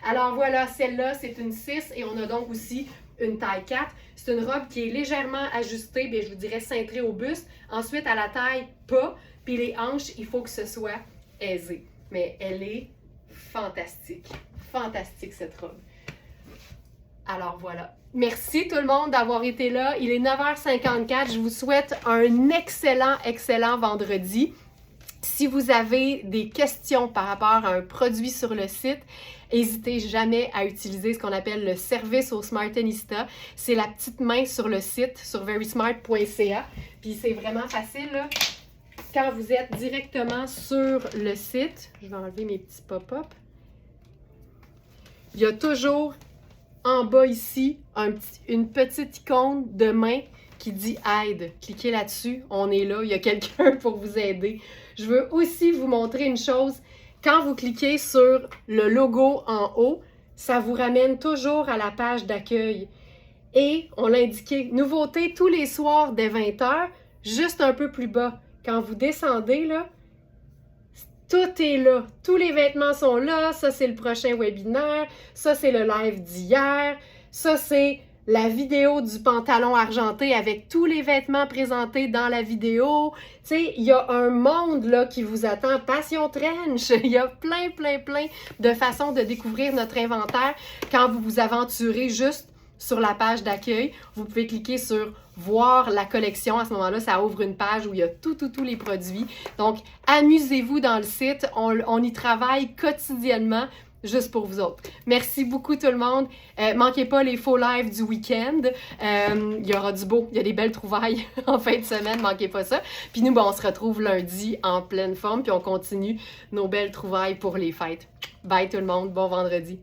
Alors voilà, celle-là, c'est une 6 et on a donc aussi une taille 4. C'est une robe qui est légèrement ajustée, bien, je vous dirais cintrée au buste. Ensuite, à la taille, pas. Puis les hanches, il faut que ce soit aisé. Mais elle est fantastique. Fantastique, cette robe. Alors voilà. Merci tout le monde d'avoir été là. Il est 9h54. Je vous souhaite un excellent, excellent vendredi. Si vous avez des questions par rapport à un produit sur le site, n'hésitez jamais à utiliser ce qu'on appelle le service au Smartenista. C'est la petite main sur le site, sur verysmart.ca. Puis c'est vraiment facile, là. Quand vous êtes directement sur le site, je vais enlever mes petits pop-up. Il y a toujours en bas ici une petite icône de main qui dit aide. Cliquez là-dessus, on est là, il y a quelqu'un pour vous aider. Je veux aussi vous montrer une chose. Quand vous cliquez sur le logo en haut, ça vous ramène toujours à la page d'accueil. Et on l'a indiqué, nouveauté tous les soirs dès 20h, juste un peu plus bas. Quand vous descendez, là, tout est là. Tous les vêtements sont là. Ça, c'est le prochain webinaire. Ça, c'est le live d'hier. Ça, c'est la vidéo du pantalon argenté avec tous les vêtements présentés dans la vidéo. Tu sais, il y a un monde là qui vous attend. Passion Trench. Il y a plein de façons de découvrir notre inventaire quand vous vous aventurez juste sur la page d'accueil. Vous pouvez cliquer sur voir la collection. À ce moment-là, ça ouvre une page où il y a tous les produits. Donc, amusez-vous dans le site. On y travaille quotidiennement juste pour vous autres. Merci beaucoup tout le monde. Manquez pas les faux lives du week-end. Il y aura du beau. Il y a des belles trouvailles en fin de semaine. Manquez pas ça. Puis nous, on se retrouve lundi en pleine forme. Puis on continue nos belles trouvailles pour les fêtes. Bye tout le monde. Bon vendredi.